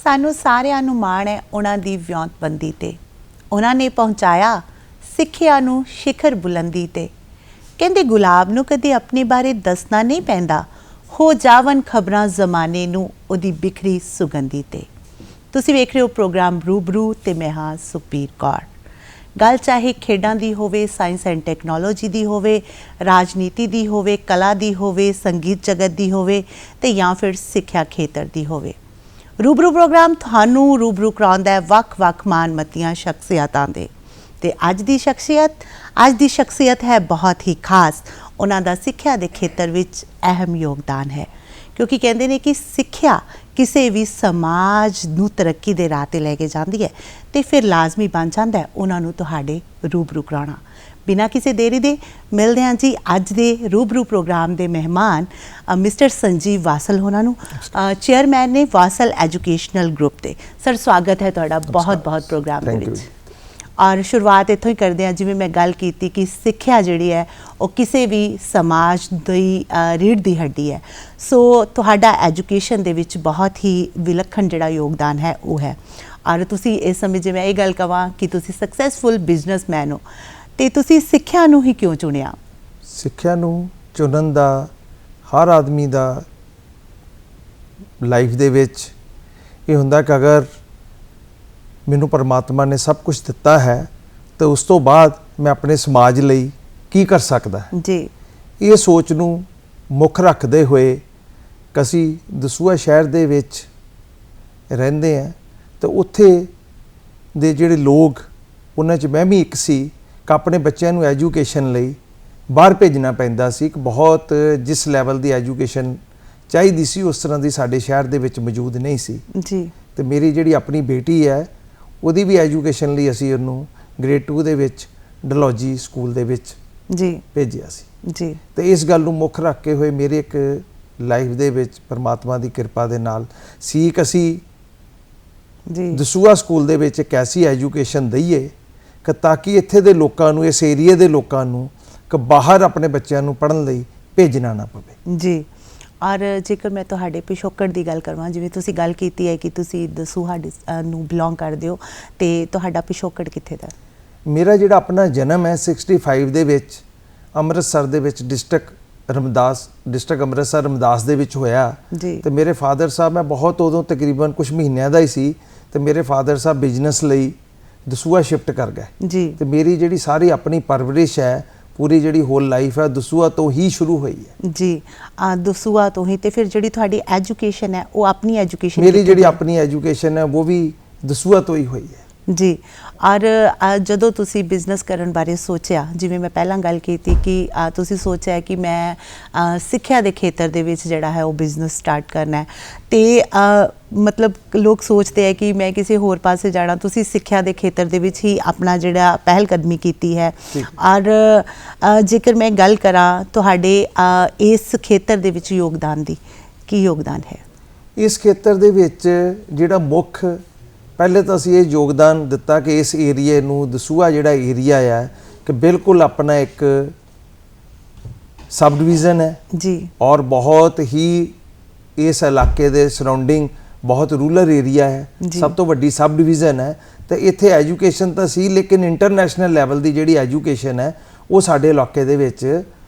ਸਾਨੂੰ ਸਾਰਿਆਂ ਨੂੰ ਮਾਣ ਹੈ ਉਹਨਾਂ ਦੀ ਵਿਉਂਤਬੰਦੀ ਤੇ। ਉਹਨਾਂ ਨੇ ਪਹੁੰਚਾਇਆ ਸਿੱਖਿਆ ਨੂੰ ਸਿਖਰ ਬੁਲੰਦੀ ਤੇ। ਕਹਿੰਦੇ ਗੁਲਾਬ ਨੂੰ ਕਦੇ ਆਪਣੇ ਬਾਰੇ ਦੱਸਣਾ ਨਹੀਂ ਪੈਂਦਾ, ਹੋ ਜਾਵਨ ਖਬਰਾਂ ਜ਼ਮਾਨੇ ਨੂੰ ਉਹਦੀ ਬਿਖਰੀ ਸੁਗੰਧੀ ਤੇ। ਤੁਸੀਂ ਵੇਖ ਰਹੇ ਹੋ ਪ੍ਰੋਗਰਾਮ ਰੂਬਰੂ ਤੇ ਮੈਂ ਹਾਂ ਸੁਖਬੀਰ ਕੌਰ। ਗੱਲ ਚਾਹੇ ਖੇਡਾਂ ਦੀ ਹੋਵੇ, ਸਾਇੰਸ ਐਂਡ ਟੈਕਨੋਲੋਜੀ ਦੀ ਹੋਵੇ, ਰਾਜਨੀਤੀ ਦੀ ਹੋਵੇ, ਕਲਾ ਦੀ ਹੋਵੇ, ਸੰਗੀਤ ਜਗਤ ਦੀ ਹੋਵੇ ਤੇ ਜਾਂ ਫਿਰ ਸਿੱਖਿਆ ਖੇਤਰ ਦੀ ਹੋਵੇ। ਰੂਬਰੂ ਪ੍ਰੋਗਰਾਮ ਤੁਹਾਨੂੰ ਰੂਬਰੂ ਕਰਾਉਂਦਾ ਹੈ ਵੱਖ-ਵੱਖ ਮਾਨਮੱਤੀਆਂ ਸ਼ਖਸੀਅਤਾਂ ਦੇ। ਤੇ ਅੱਜ ਦੀ ਸ਼ਖਸੀਅਤ ਹੈ ਬਹੁਤ ਹੀ ਖਾਸ। ਉਹਨਾਂ ਦਾ ਸਿੱਖਿਆ ਦੇ ਖੇਤਰ ਵਿੱਚ ਅਹਿਮ ਯੋਗਦਾਨ ਹੈ, ਕਿਉਂਕਿ ਕਹਿੰਦੇ ਨੇ ਕਿ ਸਿੱਖਿਆ ਕਿਸੇ ਵੀ ਸਮਾਜ ਨੂੰ ਤਰੱਕੀ ਦੇ ਰਾਹ 'ਤੇ ਲੈ ਕੇ ਜਾਂਦੀ ਹੈ ਤੇ ਫਿਰ ਲਾਜ਼ਮੀ ਬਣ ਜਾਂਦਾ ਹੈ ਉਹਨਾਂ ਨੂੰ ਤੁਹਾਡੇ ਰੂਬਰੂ ਕਰਾਉਣਾ। ਬਿਨਾਂ ਕਿਸੇ ਦੇਰੀ ਦੇ ਮਿਲਦੇ ਹਾਂ ਜੀ ਅੱਜ ਦੇ ਰੂਬਰੂ ਪ੍ਰੋਗਰਾਮ ਦੇ ਮਹਿਮਾਨ ਮਿਸਟਰ ਸੰਜੀਵ ਵਾਸਲ ਹੋਣਾ ਨੂੰ, ਚੇਅਰਮੈਨ ਨੇ ਵਾਸਲ ਐਜੂਕੇਸ਼ਨਲ ਗਰੁੱਪ ਦੇ। ਸਰ ਸਵਾਗਤ ਹੈ ਤੁਹਾਡਾ ਬਹੁਤ-ਬਹੁਤ ਪ੍ਰੋਗਰਾਮ ਦੇ ਵਿੱਚ। ਔਰ ਸ਼ੁਰੂਆਤ ਇੱਥੋਂ ਹੀ ਕਰਦੇ ਹਾਂ, ਜਿਵੇਂ ਮੈਂ ਗੱਲ ਕੀਤੀ ਕਿ ਸਿੱਖਿਆ ਜਿਹੜੀ ਹੈ ਉਹ ਕਿਸੇ ਵੀ ਸਮਾਜ ਦੀ ਰੀੜ੍ਹ ਦੀ ਹੱਡੀ ਹੈ। ਸੋ ਤੁਹਾਡਾ ਐਜੂਕੇਸ਼ਨ ਦੇ ਵਿੱਚ ਬਹੁਤ ਹੀ ਵਿਲੱਖਣ ਜਿਹੜਾ ਯੋਗਦਾਨ ਹੈ ਉਹ ਹੈ। ਔਰ ਤੁਸੀਂ ਇਸ ਸਮੇਂ ਜੇ ਮੈਂ ਇਹ ਗੱਲ ਕਹਾਂ ਕਿ ਤੁਸੀਂ ਸਕਸੈਸਫੁਲ ਬਿਜ਼ਨਸਮੈਨ ਹੋ, ਤੇ ਤੁਸੀਂ ਸਿੱਖਿਆ ਨੂੰ ਹੀ ਕਿਉਂ ਚੁਣਿਆ? ਸਿੱਖਿਆ ਨੂੰ ਚੁਣਨ ਦਾ ਹਰ ਆਦਮੀ ਦਾ ਲਾਈਫ ਦੇ ਵਿੱਚ ਇਹ ਹੁੰਦਾ ਕਿ ਅਗਰ ਮੈਨੂੰ ਪਰਮਾਤਮਾ ਨੇ ਸਭ ਕੁਝ ਦਿੱਤਾ ਹੈ ਤਾਂ ਉਸ ਤੋਂ ਬਾਅਦ ਮੈਂ ਆਪਣੇ ਸਮਾਜ ਲਈ ਕੀ ਕਰ ਸਕਦਾ ਜੀ। ਇਹ ਸੋਚ ਨੂੰ ਮੁੱਖ ਰੱਖਦੇ ਹੋਏ ਅਸੀਂ ਦਸੂਹਾ ਸ਼ਹਿਰ ਦੇ ਵਿੱਚ ਰਹਿੰਦੇ ਹਾਂ ਤਾਂ ਉੱਥੇ ਦੇ ਜਿਹੜੇ ਲੋਕ, ਉਹਨਾਂ 'ਚ ਮੈਂ ਵੀ ਇੱਕ ਸੀ ਕਿ ਆਪਣੇ ਬੱਚਿਆਂ ਨੂੰ ਐਜੂਕੇਸ਼ਨ ਲਈ ਬਾਹਰ ਭੇਜਣਾ ਪੈਂਦਾ ਸੀ। ਕਿ ਬਹੁਤ ਜਿਸ ਲੈਵਲ ਦੀ ਐਜੂਕੇਸ਼ਨ ਚਾਹੀਦੀ ਸੀ ਉਸ ਤਰ੍ਹਾਂ ਦੀ ਸਾਡੇ ਸ਼ਹਿਰ ਦੇ ਵਿੱਚ ਮੌਜੂਦ ਨਹੀਂ ਸੀ ਜੀ। ਤੇ ਮੇਰੀ ਜਿਹੜੀ ਆਪਣੀ ਬੇਟੀ ਹੈ ਉਹਦੀ ਵੀ ਐਜੂਕੇਸ਼ਨ ਲਈ ਅਸੀਂ ਉਹਨੂੰ ਗ੍ਰੇਡ 2 ਦੇ ਵਿੱਚ ਡਲਹੌਜੀ ਸਕੂਲ ਦੇ ਵਿੱਚ ਜੀ ਭੇਜਿਆ ਸੀ ਜੀ। ਤੇ ਇਸ ਗੱਲ ਨੂੰ ਮੁੱਖ ਰੱਖ ਕੇ ਹੋਏ ਮੇਰੇ ਇੱਕ ਲਾਈਫ ਦੇ ਵਿੱਚ ਪਰਮਾਤਮਾ ਦੀ ਕਿਰਪਾ ਦੇ ਨਾਲ ਸੀ ਕਿ ਅਸੀਂ ਜੀ ਦਸੂਹਾ ਸਕੂਲ ਦੇ ਵਿੱਚ ਇੱਕ ਐਸੀ ਐਜੂਕੇਸ਼ਨ ਦਈਏ ਕਿ ਤਾਂ ਕਿ ਇੱਥੇ ਦੇ ਲੋਕਾਂ ਨੂੰ, ਇਸ ਏਰੀਏ ਦੇ ਲੋਕਾਂ ਨੂੰ ਕਿ ਬਾਹਰ ਆਪਣੇ ਬੱਚਿਆਂ ਨੂੰ ਪੜ੍ਹਨ ਲਈ ਭੇਜਣਾ ਨਾ ਪਵੇ ਜੀ। ਔਰ ਜੇਕਰ ਮੈਂ ਤੁਹਾਡੇ ਪਿਛੋਕੜ ਦੀ ਗੱਲ ਕਰਾਂ, ਜਿਵੇਂ ਤੁਸੀਂ ਗੱਲ ਕੀਤੀ ਹੈ ਕਿ ਤੁਸੀਂ ਦਸੂਹਾ ਨੂੰ ਬਿਲੋਂਗ ਕਰਦੇ ਹੋ, ਤੇ ਤੁਹਾਡਾ ਪਿਛੋਕੜ ਕਿੱਥੇ ਦਾ? ਮੇਰਾ ਜਿਹੜਾ ਆਪਣਾ ਜਨਮ ਹੈ 65 ਦੇ ਵਿੱਚ ਅੰਮ੍ਰਿਤਸਰ ਦੇ ਵਿੱਚ ਡਿਸਟ੍ਰਿਕਟ ਅੰਮ੍ਰਿਤਸਰ ਰਮਦਾਸ ਦੇ ਵਿੱਚ ਹੋਇਆ ਜੀ। ਤੇ ਮੇਰੇ ਫਾਦਰ ਸਾਹਿਬ, ਮੈਂ ਬਹੁਤ ਉਦੋਂ ਤਕਰੀਬਨ ਕੁਝ ਮਹੀਨਿਆਂ ਦਾ ਹੀ ਸੀ, ਤੇ ਮੇਰੇ ਫਾਦਰ ਸਾਹਿਬ ਬਿਜ਼ਨਸ ਲਈ ਦਸੂਹਾ ਸ਼ਿਫਟ ਕਰ ਗਏ ਜੀ। ਤੇ ਮੇਰੀ ਜਿਹੜੀ ਸਾਰੀ ਆਪਣੀ ਪਰਵਰਿਸ਼ ਹੈ, ਪੂਰੀ ਜਿਹੜੀ ਹੋਲ ਲਾਈਫ ਹੈ ਦਸੂਹਾ ਤੋਂ ਹੀ ਸ਼ੁਰੂ ਹੋਈ ਹੈ ਜੀ। ਦਸੂਹਾ ਤੋਂ ਹੀ। ਤੇ ਫਿਰ ਜਿਹੜੀ ਤੁਹਾਡੀ ਐਜੂਕੇਸ਼ਨ ਹੈ ਉਹ ਆਪਣੀ ਐਜੂਕੇਸ਼ਨ, ਮੇਰੀ ਜਿਹੜੀ ਆਪਣੀ ਐਜੂਕੇਸ਼ਨ ਹੈ ਉਹ ਵੀ ਦਸੂਹਾ ਤੋਂ ਹੀ ਹੋਈ ਹੈ ਜੀ। ਔਰ ਜਦੋਂ ਤੁਸੀਂ ਬਿਜ਼ਨਸ ਕਰਨ ਬਾਰੇ ਸੋਚਿਆ, ਜਿਵੇਂ ਮੈਂ ਪਹਿਲਾਂ ਗੱਲ ਕੀਤੀ ਕਿ ਤੁਸੀਂ ਸੋਚਿਆ ਕਿ ਮੈਂ ਸਿੱਖਿਆ ਦੇ ਖੇਤਰ ਦੇ ਵਿੱਚ ਜਿਹੜਾ ਹੈ ਉਹ ਬਿਜ਼ਨਸ ਸਟਾਰਟ ਕਰਨਾ ਹੈ, ਤੇ ਮਤਲਬ ਲੋਕ ਸੋਚਦੇ ਹੈ ਕਿ ਮੈਂ ਕਿਸੇ ਹੋਰ ਪਾਸੇ ਜਾਣਾ, ਤੁਸੀਂ ਸਿੱਖਿਆ ਦੇ ਖੇਤਰ ਦੇ ਵਿੱਚ ਹੀ ਆਪਣਾ ਜਿਹੜਾ ਪਹਿਲ ਕਦਮੀ ਕੀਤੀ ਹੈ। ਔਰ ਜੇਕਰ ਮੈਂ ਗੱਲ ਕਰਾਂ ਤੁਹਾਡੇ ਇਸ ਖੇਤਰ ਦੇ ਵਿੱਚ ਯੋਗਦਾਨ ਦੀ, ਕੀ ਯੋਗਦਾਨ ਹੈ? ਇਸ ਖੇਤਰ ਦੇ ਵਿੱਚ ਜਿਹੜਾ ਮੁੱਖ, ਪਹਿਲੇ ਤਾਂ ਅਸੀਂ ਇਹ ਯੋਗਦਾਨ ਦਿੱਤਾ ਕਿ ਇਸ ਏਰੀਏ ਨੂੰ, ਦਸੂਹਾ ਜਿਹੜਾ ਏਰੀਆ ਹੈ ਕਿ ਬਿਲਕੁਲ ਆਪਣਾ ਇੱਕ ਸਬ ਡਿਵੀਜ਼ਨ ਹੈ ਜੀ। ਔਰ ਬਹੁਤ ਹੀ ਇਸ ਇਲਾਕੇ ਦੇ ਸਰਾਊਂਡਿੰਗ ਬਹੁਤ ਰੂਰਲ ਏਰੀਆ ਹੈ, ਸਭ ਤੋਂ ਵੱਡੀ ਸਬ ਡਿਵੀਜ਼ਨ ਹੈ। ਤੇ ਇੱਥੇ ਐਜੂਕੇਸ਼ਨ ਤਾਂ ਸੀ, ਲੇਕਿਨ ਇੰਟਰਨੈਸ਼ਨਲ ਲੈਵਲ ਦੀ ਜਿਹੜੀ ਐਜੂਕੇਸ਼ਨ ਹੈ ਉਹ ਸਾਡੇ ਇਲਾਕੇ ਦੇ ਵਿੱਚ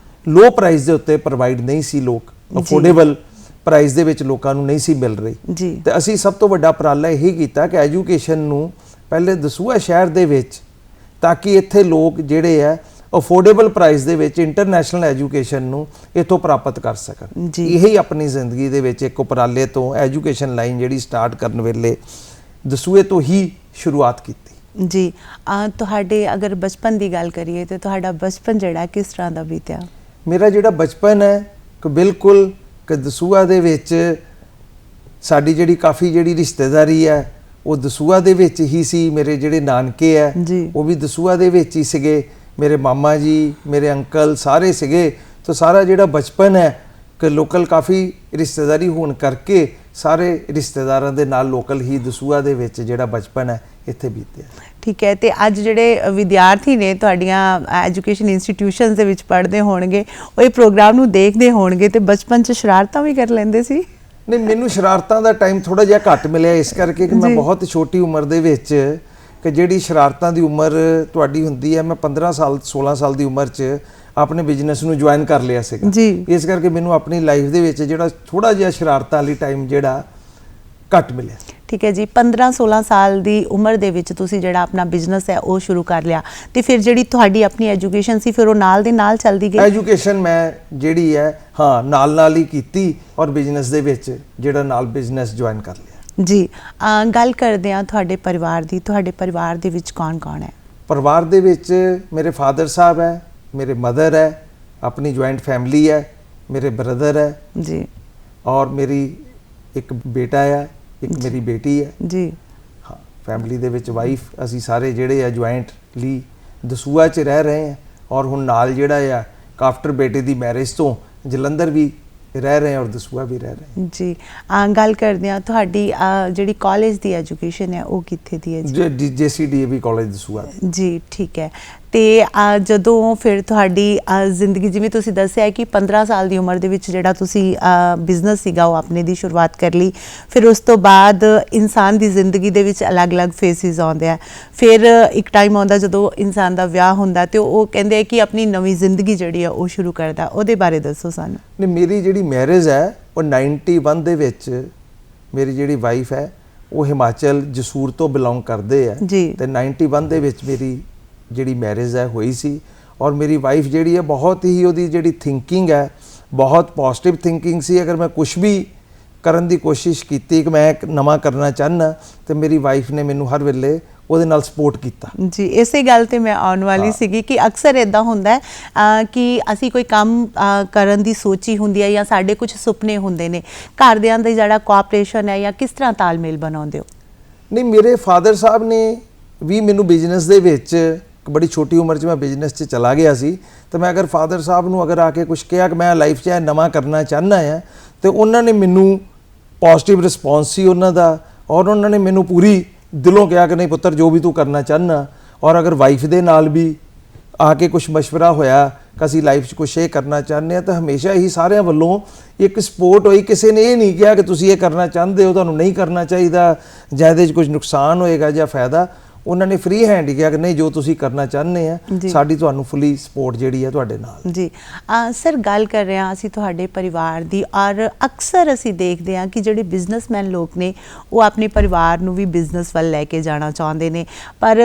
ਲੋ ਪ੍ਰਾਈਸ ਦੇ ਉੱਤੇ ਪ੍ਰੋਵਾਈਡ ਨਹੀਂ ਸੀ। ਲੋਕ ਅਫੋਰਡੇਬਲ ਪ੍ਰਾਈਸ ਦੇ ਵਿੱਚ ਲੋਕਾਂ ਨੂੰ ਨਹੀਂ ਸੀ ਮਿਲ ਰਹੀ ਜੀ। ਤੇ ਅਸੀਂ ਸਭ ਤੋਂ ਵੱਡਾ ਉਪਰਾਲਾ ਇਹ ਕੀਤਾ ਕਿ ਐਜੂਕੇਸ਼ਨ ਨੂੰ ਪਹਿਲੇ ਦਸੂਹਾ ਸ਼ਹਿਰ ਦੇ ਵਿੱਚ, ਤਾਂ ਕਿ ਇੱਥੇ ਲੋਕ ਜਿਹੜੇ ਹੈ ਅਫੋਰਡੇਬਲ ਪ੍ਰਾਈਸ ਦੇ ਵਿੱਚ ਇੰਟਰਨੈਸ਼ਨਲ ਐਜੂਕੇਸ਼ਨ ਨੂੰ ਇੱਥੋਂ ਪ੍ਰਾਪਤ ਕਰ ਸਕਣ। ਇਹੀ ਆਪਣੀ ਜ਼ਿੰਦਗੀ ਦੇ ਵਿੱਚ ਇੱਕ ਉਪਰਾਲੇ ਤੋਂ ਐਜੂਕੇਸ਼ਨ ਲਾਈਨ ਜਿਹੜੀ ਸਟਾਰਟ ਕਰਨ ਵੇਲੇ ਦਸੂਹੇ ਤੋਂ ਹੀ ਸ਼ੁਰੂਆਤ ਕੀਤੀ ਜੀ। ਤੁਹਾਡੇ ਅਗਰ ਬਚਪਨ ਦੀ ਗੱਲ ਕਰੀਏ ਤਾਂ ਤੁਹਾਡਾ ਬਚਪਨ ਜਿਹੜਾ ਕਿਸ ਤਰ੍ਹਾਂ ਦਾ ਬੀਤਿਆ? ਮੇਰਾ ਜਿਹੜਾ ਬਚਪਨ ਹੈ ਕਿ ਬਿਲਕੁਲ ਕਿ ਦਸੂਹਾ ਦੇ ਵਿੱਚ ਸਾਡੀ ਜਿਹੜੀ ਕਾਫੀ ਜਿਹੜੀ ਰਿਸ਼ਤੇਦਾਰੀ ਹੈ ਉਹ ਦਸੂਹਾ ਦੇ ਵਿੱਚ ਹੀ ਸੀ। ਮੇਰੇ ਜਿਹੜੇ ਨਾਨਕੇ ਹੈ ਉਹ ਵੀ ਦਸੂਹਾ ਦੇ ਵਿੱਚ ਹੀ ਸੀਗੇ, ਮੇਰੇ ਮਾਮਾ ਜੀ, ਮੇਰੇ ਅੰਕਲ ਸਾਰੇ ਸੀਗੇ। ਤਾਂ ਸਾਰਾ ਜਿਹੜਾ ਬਚਪਨ ਹੈ ਕਿ ਲੋਕਲ ਕਾਫੀ ਰਿਸ਼ਤੇਦਾਰੀ ਹੋਣ ਕਰਕੇ ਸਾਰੇ ਰਿਸ਼ਤੇਦਾਰਾਂ ਦੇ ਨਾਲ ਲੋਕਲ ਹੀ ਦਸੂਹਾ ਦੇ ਵਿੱਚ ਜਿਹੜਾ ਬਚਪਨ ਹੈ ਇੱਥੇ ਬੀਤਿਆ। ਠੀਕ ਹੈ। ਤੇ ਅੱਜ ਜਿਹੜੇ ਵਿਦਿਆਰਥੀ ਨੇ ਤੁਹਾਡੀਆਂ ਐਜੂਕੇਸ਼ਨ ਇੰਸਟੀਟਿਊਸ਼ਨਸ ਦੇ ਵਿੱਚ ਪੜ੍ਹਦੇ ਹੋਣਗੇ, ਉਹ ਇਹ ਪ੍ਰੋਗਰਾਮ ਨੂੰ ਦੇਖਦੇ ਹੋਣਗੇ ਤੇ ਬਚਪਨ 'ਚ ਸ਼ਰਾਰਤਾਂ ਵੀ ਕਰ ਲੈਂਦੇ ਸੀ? ਨਹੀਂ, ਮੈਨੂੰ ਸ਼ਰਾਰਤਾਂ ਦਾ ਟਾਈਮ ਥੋੜਾ ਜਿਹਾ ਘੱਟ ਮਿਲਿਆ ਇਸ ਕਰਕੇ ਕਿ ਮੈਂ ਬਹੁਤ ਛੋਟੀ ਉਮਰ ਦੇ ਵਿੱਚ, ਕਿ ਜਿਹੜੀ ਸ਼ਰਾਰਤਾਂ ਦੀ ਉਮਰ ਤੁਹਾਡੀ ਹੁੰਦੀ ਹੈ, ਮੈਂ 15 ਸਾਲ 16 ਸਾਲ ਦੀ ਉਮਰ 'ਚ ਆਪਣੇ ਬਿਜ਼ਨਸ ਨੂੰ ਜੁਆਇਨ ਕਰ ਲਿਆ ਸੀਗਾ। ਇਸ ਕਰਕੇ ਮੈਨੂੰ ਆਪਣੀ ਲਾਈਫ ਦੇ ਵਿੱਚ ਜਿਹੜਾ ਥੋੜਾ ਜਿਹਾ ਸ਼ਰਾਰਤਾਂ ਵਾਲੀ ਟਾਈਮ ਜਿਹੜਾ ਘੱਟ ਮਿਲਿਆ। ਠੀਕ ਹੈ ਜੀ, 15-16 ਸਾਲ ਦੀ ਉਮਰ ਦੇ ਵਿੱਚ ਤੁਸੀਂ ਜਿਹੜਾ ਆਪਣਾ ਬਿਜ਼ਨਸ ਹੈ ਉਹ ਸ਼ੁਰੂ ਕਰ ਲਿਆ, ਤੇ ਫਿਰ ਜਿਹੜੀ ਤੁਹਾਡੀ ਆਪਣੀ ਐਜੂਕੇਸ਼ਨ ਸੀ ਫਿਰ ਉਹ ਨਾਲ ਦੇ ਨਾਲ ਚੱਲਦੀ ਗਈ? ਐਜੂਕੇਸ਼ਨ ਮੈਂ ਜਿਹੜੀ ਹੈ ਹਾਂ ਨਾਲ ਹੀ ਕੀਤੀ, ਔਰ ਬਿਜ਼ਨਸ ਦੇ ਵਿੱਚ ਜਿਹੜਾ ਨਾਲ ਬਿਜ਼ਨਸ ਜੁਆਇਨ ਕਰ ਲਿਆ। ਜੀ, ਗੱਲ ਕਰਦੇ ਹਾਂ ਤੁਹਾਡੇ ਪਰਿਵਾਰ ਦੀ। ਤੁਹਾਡੇ ਪਰਿਵਾਰ ਦੇ ਵਿੱਚ ਕੌਣ-ਕੌਣ ਹੈ? ਪਰਿਵਾਰ ਦੇ ਵਿੱਚ ਮੇਰੇ ਫਾਦਰ ਸਾਹਿਬ ਹੈ, ਮੇਰੇ ਮਦਰ ਹੈ, ਆਪਣੀ ਜੁਆਇੰਟ ਫੈਮਿਲੀ ਹੈ, ਮੇਰੇ ਬ੍ਰਦਰ ਹੈ ਜੀ, ਔਰ ਮੇਰੀ ਇੱਕ ਬੇਟਾ ਹੈ, ਇੱਕ ਮੇਰੀ ਬੇਟੀ ਹੈ ਜੀ। ਹਾਂ, ਫੈਮਿਲੀ ਦੇ ਵਿੱਚ ਵਾਈਫ, ਅਸੀਂ ਸਾਰੇ ਜਿਹੜੇ ਆ ਜੁਆਇੰਟਲੀ ਦਸੂਆ 'ਚ ਰਹਿ ਰਹੇ ਹਾਂ, ਔਰ ਹੁਣ ਨਾਲ ਜਿਹੜਾ ਆ ਆਫਟਰ ਬੇਟੇ ਦੀ ਮੈਰਿਜ ਤੋਂ ਜਲੰਧਰ ਵੀ ਰਹਿ ਰਹੇ ਹਾਂ ਔਰ ਦਸੂਆ ਵੀ ਰਹਿ ਰਹੇ ਜੀ। ਗੱਲ ਕਰਦੇ ਹਾਂ ਤੁਹਾਡੀ ਜਿਹੜੀ ਕਾਲਜ ਦੀ ਐਜੂਕੇਸ਼ਨ ਹੈ ਉਹ ਕਿੱਥੇ ਦੀ ਹੈ ਜੀ? JCDAV college Dasuya. ਜੀ, ਠੀਕ ਹੈ। ਤੇ ਜਦੋਂ ਫਿਰ ਤੁਹਾਡੀ ਜ਼ਿੰਦਗੀ, ਜਿਵੇਂ ਤੁਸੀਂ ਦੱਸਿਆ ਕਿ 15 ਸਾਲ ਦੀ ਉਮਰ ਦੇ ਵਿੱਚ ਜਿਹੜਾ ਤੁਸੀਂ ਬਿਜ਼ਨਸ ਸੀਗਾ ਉਹ ਆਪਣੇ ਦੀ ਸ਼ੁਰੂਆਤ ਕਰ ਲਈ, ਫਿਰ ਉਸ ਤੋਂ ਬਾਅਦ ਇਨਸਾਨ ਦੀ ਜ਼ਿੰਦਗੀ ਦੇ ਵਿੱਚ ਅਲੱਗ-ਅਲੱਗ ਫੇਸਿਸ ਆਉਂਦੇ ਆ। ਫਿਰ ਇੱਕ ਟਾਈਮ ਆਉਂਦਾ ਜਦੋਂ ਇਨਸਾਨ ਦਾ ਵਿਆਹ ਹੁੰਦਾ ਤੇ ਉਹ ਕਹਿੰਦੇ ਆ ਕਿ ਆਪਣੀ ਨਵੀਂ ਜ਼ਿੰਦਗੀ ਜਿਹੜੀ ਆ ਉਹ ਸ਼ੁਰੂ ਕਰਦਾ। ਉਹਦੇ ਬਾਰੇ ਦੱਸੋ ਸਾਨੂੰ। ਨਹੀਂ, ਮੇਰੀ ਜਿਹੜੀ ਮੈਰਿਜ ਹੈ ਉਹ 91 ਦੇ ਵਿੱਚ, ਮੇਰੀ ਜਿਹੜੀ ਵਾਈਫ ਹੈ ਉਹ ਹਿਮਾਚਲ ਜਸੂਰ ਤੋਂ ਬਿਲੋਂਗ ਕਰਦੇ ਆ, ਤੇ 91 ਦੇ ਵਿੱਚ ਮੇਰੀ ਜਿਹੜੀ ਮੈਰਿਜ ਹੈ ਹੋਈ ਸੀ। ਔਰ ਮੇਰੀ ਵਾਈਫ ਜਿਹੜੀ ਹੈ ਬਹੁਤ ਹੀ, ਉਹਦੀ ਜਿਹੜੀ ਥਿੰਕਿੰਗ ਹੈ ਬਹੁਤ ਪੋਜ਼ਿਟਿਵ ਥਿੰਕਿੰਗ ਸੀ। ਅਗਰ ਮੈਂ ਕੁਝ ਵੀ ਕਰਨ ਦੀ ਕੋਸ਼ਿਸ਼ ਕੀਤੀ ਕਿ ਮੈਂ ਨਵਾਂ ਕਰਨਾ ਚਾਹੁੰਦਾ, ਤੇ ਮੇਰੀ ਵਾਈਫ ਨੇ ਮੈਨੂੰ ਹਰ ਵੇਲੇ ਉਹਦੇ ਨਾਲ ਸਪੋਰਟ ਕੀਤਾ। ਜੀ, ਇਸੇ ਗੱਲ ਤੇ ਮੈਂ ਆਉਣ ਵਾਲੀ ਸੀਗੀ ਕਿ ਅਕਸਰ ਇਦਾਂ ਹੁੰਦਾ ਹੈ ਕਿ ਅਸੀਂ ਕੋਈ ਕੰਮ ਕਰਨ ਦੀ ਸੋਚੀ ਹੁੰਦੀ ਹੈ ਜਾਂ ਸਾਡੇ ਕੁਝ ਸੁਪਨੇ ਹੁੰਦੇ ਨੇ, ਘਰਦਿਆਂ ਦਾ ਜਿਹੜਾ ਕੋਆਪਰੇਸ਼ਨ ਹੈ ਜਾਂ ਕਿਸ ਤਰ੍ਹਾਂ ਤਾਲਮੇਲ ਬਣਾਉਂਦੇ ਹੋ? ਨਹੀਂ, ਮੇਰੇ ਫਾਦਰ ਸਾਹਿਬ ਨੇ ਵੀ ਮੈਨੂੰ ਬਿਜ਼ਨਸ ਦੇ ਵਿੱਚ, ਬੜੀ ਛੋਟੀ ਉਮਰ 'ਚ ਮੈਂ ਬਿਜ਼ਨਸ 'ਚ ਚਲਾ ਗਿਆ ਸੀ, ਤੇ ਮੈਂ ਅਗਰ ਫਾਦਰ ਸਾਹਿਬ ਨੂੰ ਅਗਰ ਆ ਕੇ ਕੁਝ ਕਿਹਾ ਕਿ ਮੈਂ ਲਾਈਫ 'ਚ ਇਹ ਨਵਾਂ ਕਰਨਾ ਚਾਹੁੰਦਾ ਆ, ਤੇ ਉਹਨਾਂ ਨੇ ਮੈਨੂੰ ਪੋਜ਼ਿਟਿਵ ਰਿਸਪੌਂਸ ਸੀ ਉਹਨਾਂ ਦਾ, ਔਰ ਉਹਨਾਂ ਨੇ ਮੈਨੂੰ ਪੂਰੀ ਦਿਲੋਂ ਕਿਹਾ ਕਿ ਨਹੀਂ ਪੁੱਤਰ, ਜੋ ਵੀ ਤੂੰ ਕਰਨਾ ਚਾਹੁੰਦਾ। ਔਰ ਅਗਰ ਵਾਈਫ ਦੇ ਨਾਲ ਵੀ ਆ ਕੇ ਕੁਝ ਮਸ਼ਵਰਾ ਹੋਇਆ ਕਿ ਅਸੀਂ ਲਾਈਫ 'ਚ ਕੁਛ ਇਹ ਕਰਨਾ ਚਾਹੁੰਦੇ ਹਾਂ, ਤਾਂ ਹਮੇਸ਼ਾ ਹੀ ਸਾਰਿਆਂ ਵੱਲੋਂ ਇੱਕ ਸਪੋਰਟ ਹੋਈ। ਕਿਸੇ ਨੇ ਇਹ ਨਹੀਂ ਕਿਹਾ ਕਿ ਤੁਸੀਂ ਇਹ ਕਰਨਾ ਚਾਹੁੰਦੇ ਹੋ, ਤੁਹਾਨੂੰ ਨਹੀਂ ਕਰਨਾ ਚਾਹੀਦਾ, ਜਾਂ ਇਹਦੇ 'ਚ ਕੁਝ ਨੁਕਸਾਨ ਹੋਏਗਾ ਜਾਂ ਫਾਇਦਾ। ਉਹਨਾਂ ਨੇ ਫ੍ਰੀ ਹੈਂਡ ਹੀ ਕਿਹਾ ਕਿ ਨਹੀਂ, ਜੋ ਤੁਸੀਂ ਕਰਨਾ ਚਾਹੁੰਦੇ ਆ, ਸਾਡੀ ਤੁਹਾਨੂੰ ਫੁੱਲੀ ਸਪੋਰਟ ਜਿਹੜੀ ਹੈ ਤੁਹਾਡੇ ਨਾਲ। ਜੀ ਸਰ, ਗੱਲ ਕਰ ਰਹੇ ਹਾਂ ਅਸੀਂ ਤੁਹਾਡੇ ਪਰਿਵਾਰ ਦੀ, ਔਰ ਅਕਸਰ ਅਸੀਂ ਦੇਖਦੇ ਹਾਂ ਕਿ ਜਿਹੜੇ ਬਿਜ਼ਨਸਮੈਨ ਲੋਕ ਨੇ ਉਹ ਆਪਣੇ ਪਰਿਵਾਰ ਨੂੰ ਵੀ ਬਿਜ਼ਨਸ ਵੱਲ ਲੈ ਕੇ ਜਾਣਾ ਚਾਹੁੰਦੇ ਨੇ, ਪਰ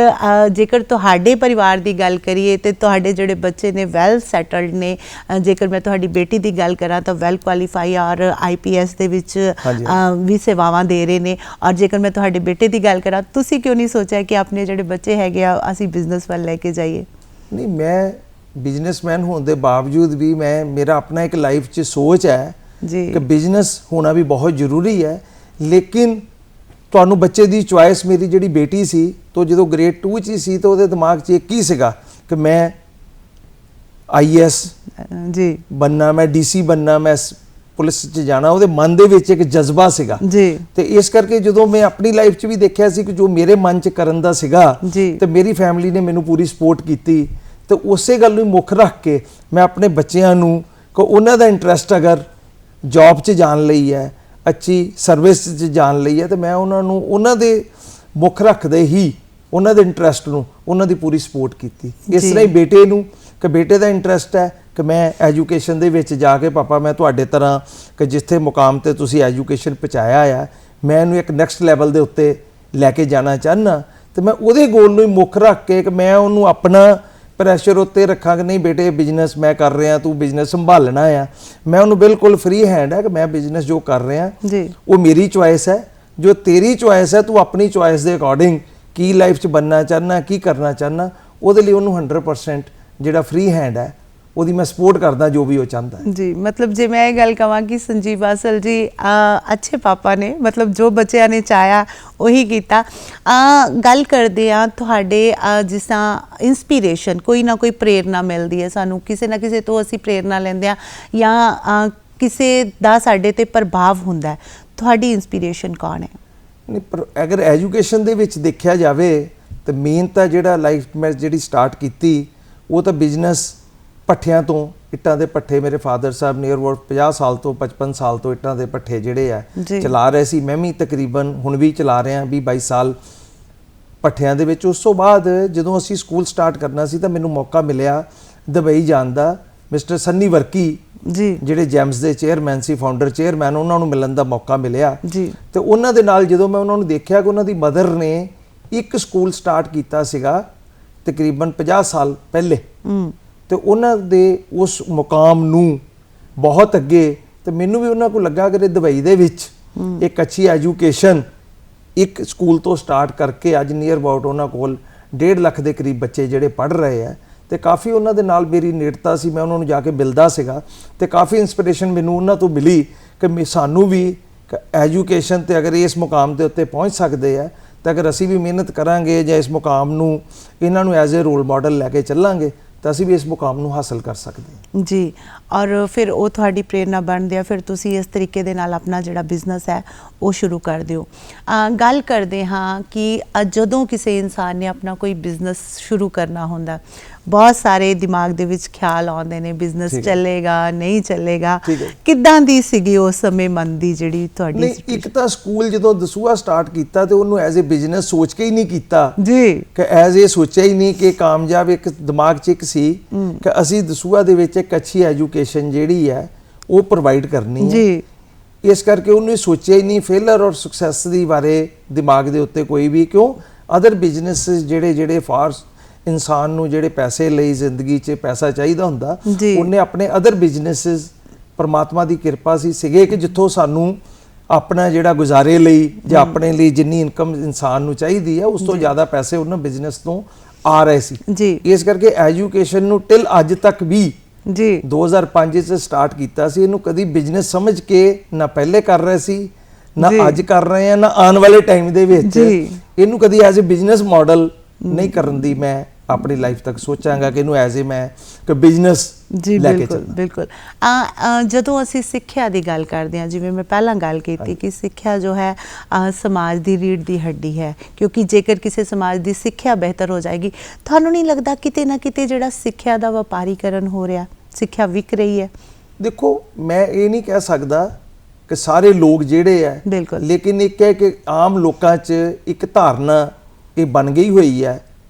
ਜੇਕਰ ਤੁਹਾਡੇ ਪਰਿਵਾਰ ਦੀ ਗੱਲ ਕਰੀਏ ਤੇ ਤੁਹਾਡੇ ਜਿਹੜੇ ਬੱਚੇ ਨੇ ਵੈਲ ਸੈਟਲਡ ਨੇ। ਜੇਕਰ ਮੈਂ ਤੁਹਾਡੀ ਬੇਟੀ ਦੀ ਗੱਲ ਕਰਾਂ ਤਾਂ ਵੈਲ ਕੁਆਲੀਫਾਈ ਔਰ IPS ਦੇ ਵਿੱਚ ਵੀ ਸੇਵਾਵਾਂ ਦੇ ਰਹੇ ਨੇ, ਔਰ ਜੇਕਰ ਮੈਂ ਤੁਹਾਡੇ ਬੇਟੇ ਦੀ ਗੱਲ ਕਰਾਂ, ਤੁਸੀਂ ਕਿਉਂ ਨਹੀਂ ਸੋਚਿਆ ਕਿ ਆਪਣੇ ਜਿਹੜੇ ਬੱਚੇ ਹੈਗੇ ਆ ਅਸੀਂ ਬਿਜ਼ਨਸ ਵੱਲ ਲੈ ਕੇ ਜਾਈਏ? ਨਹੀਂ, ਮੈਂ ਬਿਜ਼ਨਸਮੈਨ ਹੋਣ ਦੇ ਬਾਵਜੂਦ ਵੀ ਮੇਰਾ ਆਪਣਾ ਇੱਕ ਲਾਈਫ 'ਚ ਸੋਚ ਹੈ ਕਿ ਬਿਜ਼ਨਸ ਹੋਣਾ ਵੀ ਬਹੁਤ ਜ਼ਰੂਰੀ ਹੈ। ਲੇਕਿਨ ਤੁਹਾਨੂੰ ਬੱਚੇ ਦੀ ਚੁਆਇਸ, ਮੇਰੀ ਜਿਹੜੀ ਬੇਟੀ ਸੀ ਤਾਂ ਜਦੋਂ ਗ੍ਰੇਡ 2 'ਚ ਸੀ ਤਾਂ ਉਹਦੇ ਦਿਮਾਗ 'ਚ ਇੱਕ ਹੀ ਸੀਗਾ ਕਿ ਮੈਂ IAS ਜੀ ਬਣਨਾ, ਮੈਂ DC ਬਣਨਾ, ਮੈਂ ਪੁਲਿਸ 'ਚ ਜਾਣਾ। ਉਹਦੇ ਮਨ ਦੇ ਵਿੱਚ ਇੱਕ ਜਜ਼ਬਾ ਸੀਗਾ ਜੀ, ਤੇ ਇਸ ਕਰਕੇ ਜਦੋਂ ਮੈਂ ਆਪਣੀ ਲਾਈਫ 'ਚ ਵੀ ਦੇਖਿਆ ਸੀ ਕਿ ਜੋ ਮੇਰੇ ਮਨ 'ਚ ਕਰਨ ਦਾ ਸੀਗਾ, ਤੇ ਮੇਰੀ ਫੈਮਿਲੀ ਨੇ ਮੈਨੂੰ ਪੂਰੀ ਸਪੋਰਟ ਕੀਤੀ, ਤੇ ਉਸੇ ਗੱਲ ਨੂੰ ਮੁੱਖ ਰੱਖ ਕੇ ਮੈਂ ਆਪਣੇ ਬੱਚਿਆਂ ਨੂੰ ਕਿ ਉਹਨਾਂ ਦਾ ਇੰਟਰਸਟ ਅਗਰ ਜੌਬ 'ਚ ਜਾਣ ਲਈ ਹੈ, ਅੱਛੀ ਸਰਵਿਸ 'ਚ ਜਾਣ ਲਈ ਹੈ, ਤੇ ਮੈਂ ਉਹਨਾਂ ਨੂੰ ਉਹਨਾਂ ਦੇ ਮੁੱਖ ਰੱਖਦੇ ਹੀ ਉਹਨਾਂ ਦੇ ਇੰਟਰਸਟ ਨੂੰ ਉਹਨਾਂ ਦੀ ਪੂਰੀ ਸਪੋਰਟ ਕੀਤੀ। ਇਸ ਤਰ੍ਹਾਂ ਹੀ ਬੇਟੇ ਨੂੰ, ਕਿ ਬੇਟੇ ਦਾ ਇੰਟਰਸਟ ਹੈ ਕਿ ਮੈਂ ਐਜੂਕੇਸ਼ਨ ਦੇ ਵਿੱਚ ਜਾ ਕੇ, ਪਾਪਾ ਮੈਂ ਤੁਹਾਡੇ ਤਰ੍ਹਾਂ ਕਿ ਜਿੱਥੇ ਮੁਕਾਮ ਤੇ ਤੁਸੀਂ ਐਜੂਕੇਸ਼ਨ ਪਹੁੰਚਾਇਆ ਆ, ਮੈਂ ਇਹਨੂੰ ਇੱਕ ਨੈਕਸਟ ਲੈਵਲ ਦੇ ਉੱਤੇ ਲੈ ਕੇ ਜਾਣਾ ਚਾਹੁੰਦਾ। ਤੇ ਮੈਂ ਉਹਦੇ ਗੋਲ ਨੂੰ ਹੀ ਮੁੱਖ ਰੱਖ ਕੇ ਕਿ ਮੈਂ ਉਹਨੂੰ ਆਪਣਾ ਪ੍ਰੈਸ਼ਰ ਉੱਤੇ ਰੱਖਾਂ ਕਿ ਨਹੀਂ ਬੇਟੇ, ਬਿਜ਼ਨਸ ਮੈਂ ਕਰ ਰਿਹਾ, ਤੂੰ ਬਿਜ਼ਨਸ ਸੰਭਾਲਣਾ ਆ। ਮੈਂ ਉਹਨੂੰ ਬਿਲਕੁਲ ਫ੍ਰੀ ਹੈਂਡ ਹੈ ਕਿ ਮੈਂ ਬਿਜ਼ਨਸ ਜੋ ਕਰ ਰਿਹਾ ਉਹ ਮੇਰੀ ਚੁਆਇਸ ਹੈ, ਜੋ ਤੇਰੀ ਚੁਆਇਸ ਹੈ, ਤੂੰ ਆਪਣੀ ਚੁਆਇਸ ਦੇ ਅਕੋਰਡਿੰਗ ਕੀ ਲਾਈਫ 'ਚ ਬਣਨਾ ਚਾਹੁੰਦਾ, ਕੀ ਕਰਨਾ ਚਾਹੁੰਦਾ, ਉਹਦੇ ਲਈ ਉਹਨੂੰ 100% ਜਿਹੜਾ ਫ੍ਰੀ ਹੈਂਡ ਹੈ ਉਹਦੀ ਮੈਂ ਸਪੋਰਟ ਕਰਦਾ, ਜੋ ਵੀ ਉਹ ਚਾਹੁੰਦਾ ਹੈ। ਜੀ, ਮਤਲਬ ਜੇ ਮੈਂ ਇਹ ਗੱਲ ਕਹਾਂ ਕਿ ਸੰਜੀਵ ਬਾਸਲ ਜੀ ਅੱਛੇ ਪਾਪਾ ਨੇ, ਮਤਲਬ ਜੋ ਬੱਚਿਆਂ ਨੇ ਚਾਹਿਆ ਉਹੀ ਕੀਤਾ। ਗੱਲ ਕਰਦੇ ਆ ਤੁਹਾਡੇ, ਜਿਸ ਤਰ੍ਹਾਂ ਇੰਸਪੀਰੇਸ਼ਨ, ਕੋਈ ਨਾ ਕੋਈ ਪ੍ਰੇਰਨਾ ਮਿਲਦੀ ਹੈ ਸਾਨੂੰ, ਕਿਸੇ ਨਾ ਕਿਸੇ ਤੋਂ ਅਸੀਂ ਪ੍ਰੇਰਨਾ ਲੈਂਦੇ ਹਾਂ ਜਾਂ ਕਿਸੇ ਦਾ ਸਾਡੇ ਤੇ ਪ੍ਰਭਾਵ ਹੁੰਦਾ ਹੈ। ਤੁਹਾਡੀ ਇੰਸਪੀਰੇਸ਼ਨ ਕੌਣ ਹੈ? ਨਹੀਂ, ਪਰ ਅਗਰ ਐਜੂਕੇਸ਼ਨ ਦੇ ਵਿੱਚ ਦੇਖਿਆ ਜਾਵੇ ਤਾਂ ਮੇਨ ਤਾਂ ਜਿਹੜਾ ਲਾਈਫ ਮੈਂ ਜਿਹੜੀ ਸਟਾਰਟ ਕੀਤੀ ਉਹ ਤਾਂ ਬਿਜ਼ਨਸ ਭੱਠਿਆਂ ਤੋਂ ਇੱਟਾਂ ਦੇ ਭੱਠੇ ਮੇਰੇ ਫਾਦਰ ਸਾਹਿਬ ਨੀਅਰ ਅਬਾਊਟ 50 ਸਾਲ ਤੋਂ 55 ਸਾਲ ਤੋਂ ਇੱਟਾਂ ਦੇ ਭੱਠੇ ਜਿਹੜੇ ਆ ਜੀ। ਚਲਾ ਰਹੇ ਸੀ। ਮੈਂ ਵੀ ਤਕਰੀਬਨ ਹੁਣ ਵੀ ਚਲਾ ਰਿਹਾ 20-22 ਸਾਲ ਭੱਠਿਆਂ ਦੇ ਵਿੱਚ। ਉਸ ਤੋਂ ਬਾਅਦ ਜਦੋਂ ਅਸੀਂ ਸਕੂਲ ਸਟਾਰਟ ਕਰਨਾ ਸੀ ਤਾਂ ਮੈਨੂੰ ਮੌਕਾ ਮਿਲਿਆ ਦੁਬਈ ਜਾਣ ਦਾ। ਮਿਸਟਰ ਸੰਨੀ ਵਰਕੀ ਜੀ ਜਿਹੜੇ ਜੈਮਸ ਦੇ ਚੇਅਰਮੈਨ ਸੀ, ਫਾਊਂਡਰ ਚੇਅਰਮੈਨ, ਉਹਨਾਂ ਨੂੰ ਮਿਲਣ ਦਾ ਮੌਕਾ ਮਿਲਿਆ ਜੀ। ਤੇ ਉਹਨਾਂ ਦੇ ਨਾਲ ਜਦੋਂ ਮੈਂ ਉਹਨਾਂ ਨੂੰ ਦੇਖਿਆ ਕਿ ਉਹਨਾਂ ਦੀ ਮਦਰ ਨੇ ਇੱਕ ਸਕੂਲ ਸਟਾਰਟ ਕੀਤਾ ਸੀਗਾ ਤਕਰੀਬਨ 50 ਸਾਲ ਪਹਿਲੇ, ਤੇ ਉਹਨਾਂ ਦੇ ਉਸ ਮੁਕਾਮ ਨੂੰ ਬਹੁਤ ਅੱਗੇ, ਤੇ ਮੈਨੂੰ ਵੀ ਉਹਨਾਂ ਕੋਲ ਲੱਗਾ ਕਿ ਦੁਬਈ ਦੇ ਵਿੱਚ ਇੱਕ ਅੱਛੀ ਐਜੂਕੇਸ਼ਨ ਇੱਕ ਸਕੂਲ ਤੋਂ ਸਟਾਰਟ ਕਰਕੇ ਅੱਜ ਨੀਅਰ ਅਬਾਊਟ ਉਹਨਾਂ ਕੋਲ 1.5 ਲੱਖ ਦੇ ਕਰੀਬ ਬੱਚੇ ਜਿਹੜੇ ਪੜ੍ਹ ਰਹੇ ਆ, ਤੇ ਕਾਫੀ ਉਹਨਾਂ ਦੇ ਨਾਲ ਮੇਰੀ ਨੇੜਤਾ ਸੀ। ਮੈਂ ਉਹਨਾਂ ਨੂੰ ਜਾ ਕੇ ਮਿਲਦਾ ਸੀਗਾ ਤੇ ਕਾਫੀ ਇੰਸਪੀਰੇਸ਼ਨ ਮੈਨੂੰ ਉਹਨਾਂ ਤੋਂ ਮਿਲੀ ਕਿ ਸਾਨੂੰ ਵੀ ਐਜੂਕੇਸ਼ਨ ਤੇ ਅਗਰ ਇਸ ਮੁਕਾਮ ਦੇ ਉੱਤੇ ਪਹੁੰਚ ਸਕਦੇ ਆ ਤਾਂ ਅਗਰ ਅਸੀਂ ਵੀ ਮਿਹਨਤ ਕਰਾਂਗੇ ਜਾਂ ਇਸ ਮੁਕਾਮ ਨੂੰ ਇਹਨਾਂ ਨੂੰ ਐਜ਼ ਅ ਰੋਲ ਮਾਡਲ ਲੈ ਕੇ ਚੱਲਾਂਗੇ ਤਾਂ ਅਸੀਂ ਵੀ ਇਸ ਮੁਕਾਮ ਨੂੰ ਹਾਸਲ ਕਰ ਸਕਦੇ ਹਾਂ ਜੀ। ਔਰ ਫਿਰ ਉਹ ਤੁਹਾਡੀ ਪ੍ਰੇਰਨਾ ਬਣਦੀ ਆ, ਫਿਰ ਤੁਸੀਂ ਇਸ ਤਰੀਕੇ ਦੇ ਨਾਲ ਆਪਣਾ ਜਿਹੜਾ ਬਿਜ਼ਨਸ ਹੈ ਉਹ ਸ਼ੁਰੂ ਕਰ ਦਿਓ। ਗੱਲ ਕਰਦੇ ਹਾਂ ਕਿ ਜਦੋਂ ਕਿਸੇ ਇਨਸਾਨ ਨੇ ਆਪਣਾ ਕੋਈ ਬਿਜ਼ਨਸ ਸ਼ੁਰੂ ਕਰਨਾ ਹੁੰਦਾ, ਬਹੁਤ ਸਾਰੇ ਦਿਮਾਗ ਦੇ ਵਿੱਚ ਖਿਆਲ ਆਉਂਦੇ ਨੇ, ਬਿਜ਼ਨਸ ਚੱਲੇਗਾ ਨਹੀਂ ਚੱਲੇਗਾ। ਕਿੱਦਾਂ ਦੀ ਸੀਗੀ ਉਸ ਸਮੇਂ ਮਨ ਦੀ ਜਿਹੜੀ ਤੁਹਾਡੀ? ਨਹੀਂ, ਇੱਕ ਤਾਂ ਸਕੂਲ ਜਦੋਂ ਦਸੂਆ ਸਟਾਰਟ ਕੀਤਾ ਤੇ ਉਹਨੂੰ ਐਜ਼ ਅ ਬਿਜ਼ਨਸ ਸੋਚ ਕੇ ਹੀ ਨਹੀਂ ਕੀਤਾ ਜੀ, ਕਿ ਐਜ਼ ਇਹ ਸੋਚਿਆ ਹੀ ਨਹੀਂ ਕਿ ਕਾਮਯਾਬ ਇੱਕ ਦਿਮਾਗ 'ਚ ਇੱਕ ਸੀ ਕਿ ਅਸੀਂ ਦਸੂਆ ਦੇ ਵਿੱਚ ਇੱਕ ਅੱਛੀ ਐਜੂਕੇਸ਼ਨ ਜਿਹੜੀ ਹੈ ਉਹ ਪ੍ਰੋਵਾਈਡ ਕਰਨੀ ਹੈ ਜੀ। ਇਸ ਕਰਕੇ ਉਹਨੇ ਸੋਚਿਆ ਹੀ ਨਹੀਂ ਫੇਲਰ ਔਰ ਸਕਸੈਸ ਦੀ ਬਾਰੇ ਦਿਮਾਗ ਦੇ ਉੱਤੇ ਕੋਈ ਵੀ। ਕਿਉਂ ਅਦਰ ਬਿਜ਼ਨਸ ਜਿਹੜੇ ਫਾਰ ਇਨਸਾਨ ਨੂੰ ਜਿਹੜੇ ਪੈਸੇ ਲਈ ਜ਼ਿੰਦਗੀ 'ਚ ਪੈਸਾ ਚਾਹੀਦਾ ਹੁੰਦਾ, ਉਹਨੇ ਆਪਣੇ ਅਦਰ ਬਿਜ਼ਨੈਸਿਸ ਪਰਮਾਤਮਾ ਦੀ ਕਿਰਪਾ ਸੀਗੇ ਕਿ ਜਿੱਥੋਂ ਸਾਨੂੰ ਆਪਣਾ ਜਿਹੜਾ ਗੁਜ਼ਾਰੇ ਲਈ ਜਾਂ ਆਪਣੇ ਲਈ ਜਿੰਨੀ ਇਨਕਮ ਇਨਸਾਨ ਨੂੰ ਚਾਹੀਦੀ ਹੈ ਉਸ ਤੋਂ ਜ਼ਿਆਦਾ ਪੈਸੇ ਉਹਨਾਂ ਬਿਜ਼ਨਸ ਤੋਂ ਆ ਰਹੇ ਸੀ ਜੀ। ਇਸ ਕਰਕੇ ਐਜੂਕੇਸ਼ਨ ਨੂੰ ਟਿਲ ਅੱਜ ਤੱਕ ਵੀ ਜੀ 2005 ਚ ਸਟਾਰਟ ਕੀਤਾ ਸੀ, ਇਹਨੂੰ ਕਦੀ ਬਿਜ਼ਨਸ ਸਮਝ ਕੇ ਨਾ ਪਹਿਲੇ ਕਰ ਰਹੇ ਸੀ ਨਾ ਅੱਜ ਕਰ ਰਹੇ ਆ ਨਾ ਆਉਣ ਵਾਲੇ ਟਾਈਮ ਦੇ ਵਿੱਚ ਇਹਨੂੰ ਕਦੀ ਐਜ਼ ਅ ਬਿਜ਼ਨਸ ਮਾਡਲ ਨਹੀਂ ਕਰਨ ਦੀ ਮੈਂ ਆਪਣੀ ਲਾਈਫ ਤੱਕ ਸੋਚਾਂਗਾ ਕਿ ਇਹਨੂੰ ਐਜ਼ ਅ ਮੈਂ ਕਿ ਬਿਜ਼ਨਸ ਲੈ ਕੇ ਚੱਲਣਾ। ਬਿਲਕੁਲ। ਜਦੋਂ ਅਸੀਂ ਸਿੱਖਿਆ ਦੀ ਗੱਲ ਕਰਦੇ ਹਾਂ, ਜਿਵੇਂ ਮੈਂ ਪਹਿਲਾਂ ਗੱਲ ਕੀਤੀ ਕਿ ਸਿੱਖਿਆ ਜੋ ਹੈ ਸਮਾਜ ਦੀ ਰੀੜ੍ਹ ਦੀ ਹੱਡੀ ਹੈ, ਕਿਉਂਕਿ ਜੇਕਰ ਕਿਸੇ ਸਮਾਜ ਦੀ ਸਿੱਖਿਆ ਬਿਹਤਰ ਹੋ ਜਾਏਗੀ, ਤੁਹਾਨੂੰ ਨਹੀਂ ਲੱਗਦਾ ਕਿਤੇ ਨਾ ਕਿਤੇ ਜਿਹੜਾ ਸਿੱਖਿਆ ਦਾ ਵਪਾਰੀਕਰਨ ਹੋ ਰਿਹਾ, ਸਿੱਖਿਆ ਵਿਕ ਰਹੀ ਹੈ? ਦੇਖੋ, ਮੈਂ ਇਹ ਨਹੀਂ ਕਹਿ ਸਕਦਾ ਕਿ ਸਾਰੇ ਲੋਕ ਜਿਹੜੇ ਆ, ਲੇਕਿਨ ਇੱਕ ਹੈ ਕਿ ਆਮ ਲੋਕਾਂ 'ਚ ਇੱਕ ਧਾਰਨਾ ਇਹ ਬਣ ਗਈ ਹੋਈ ਹੈ।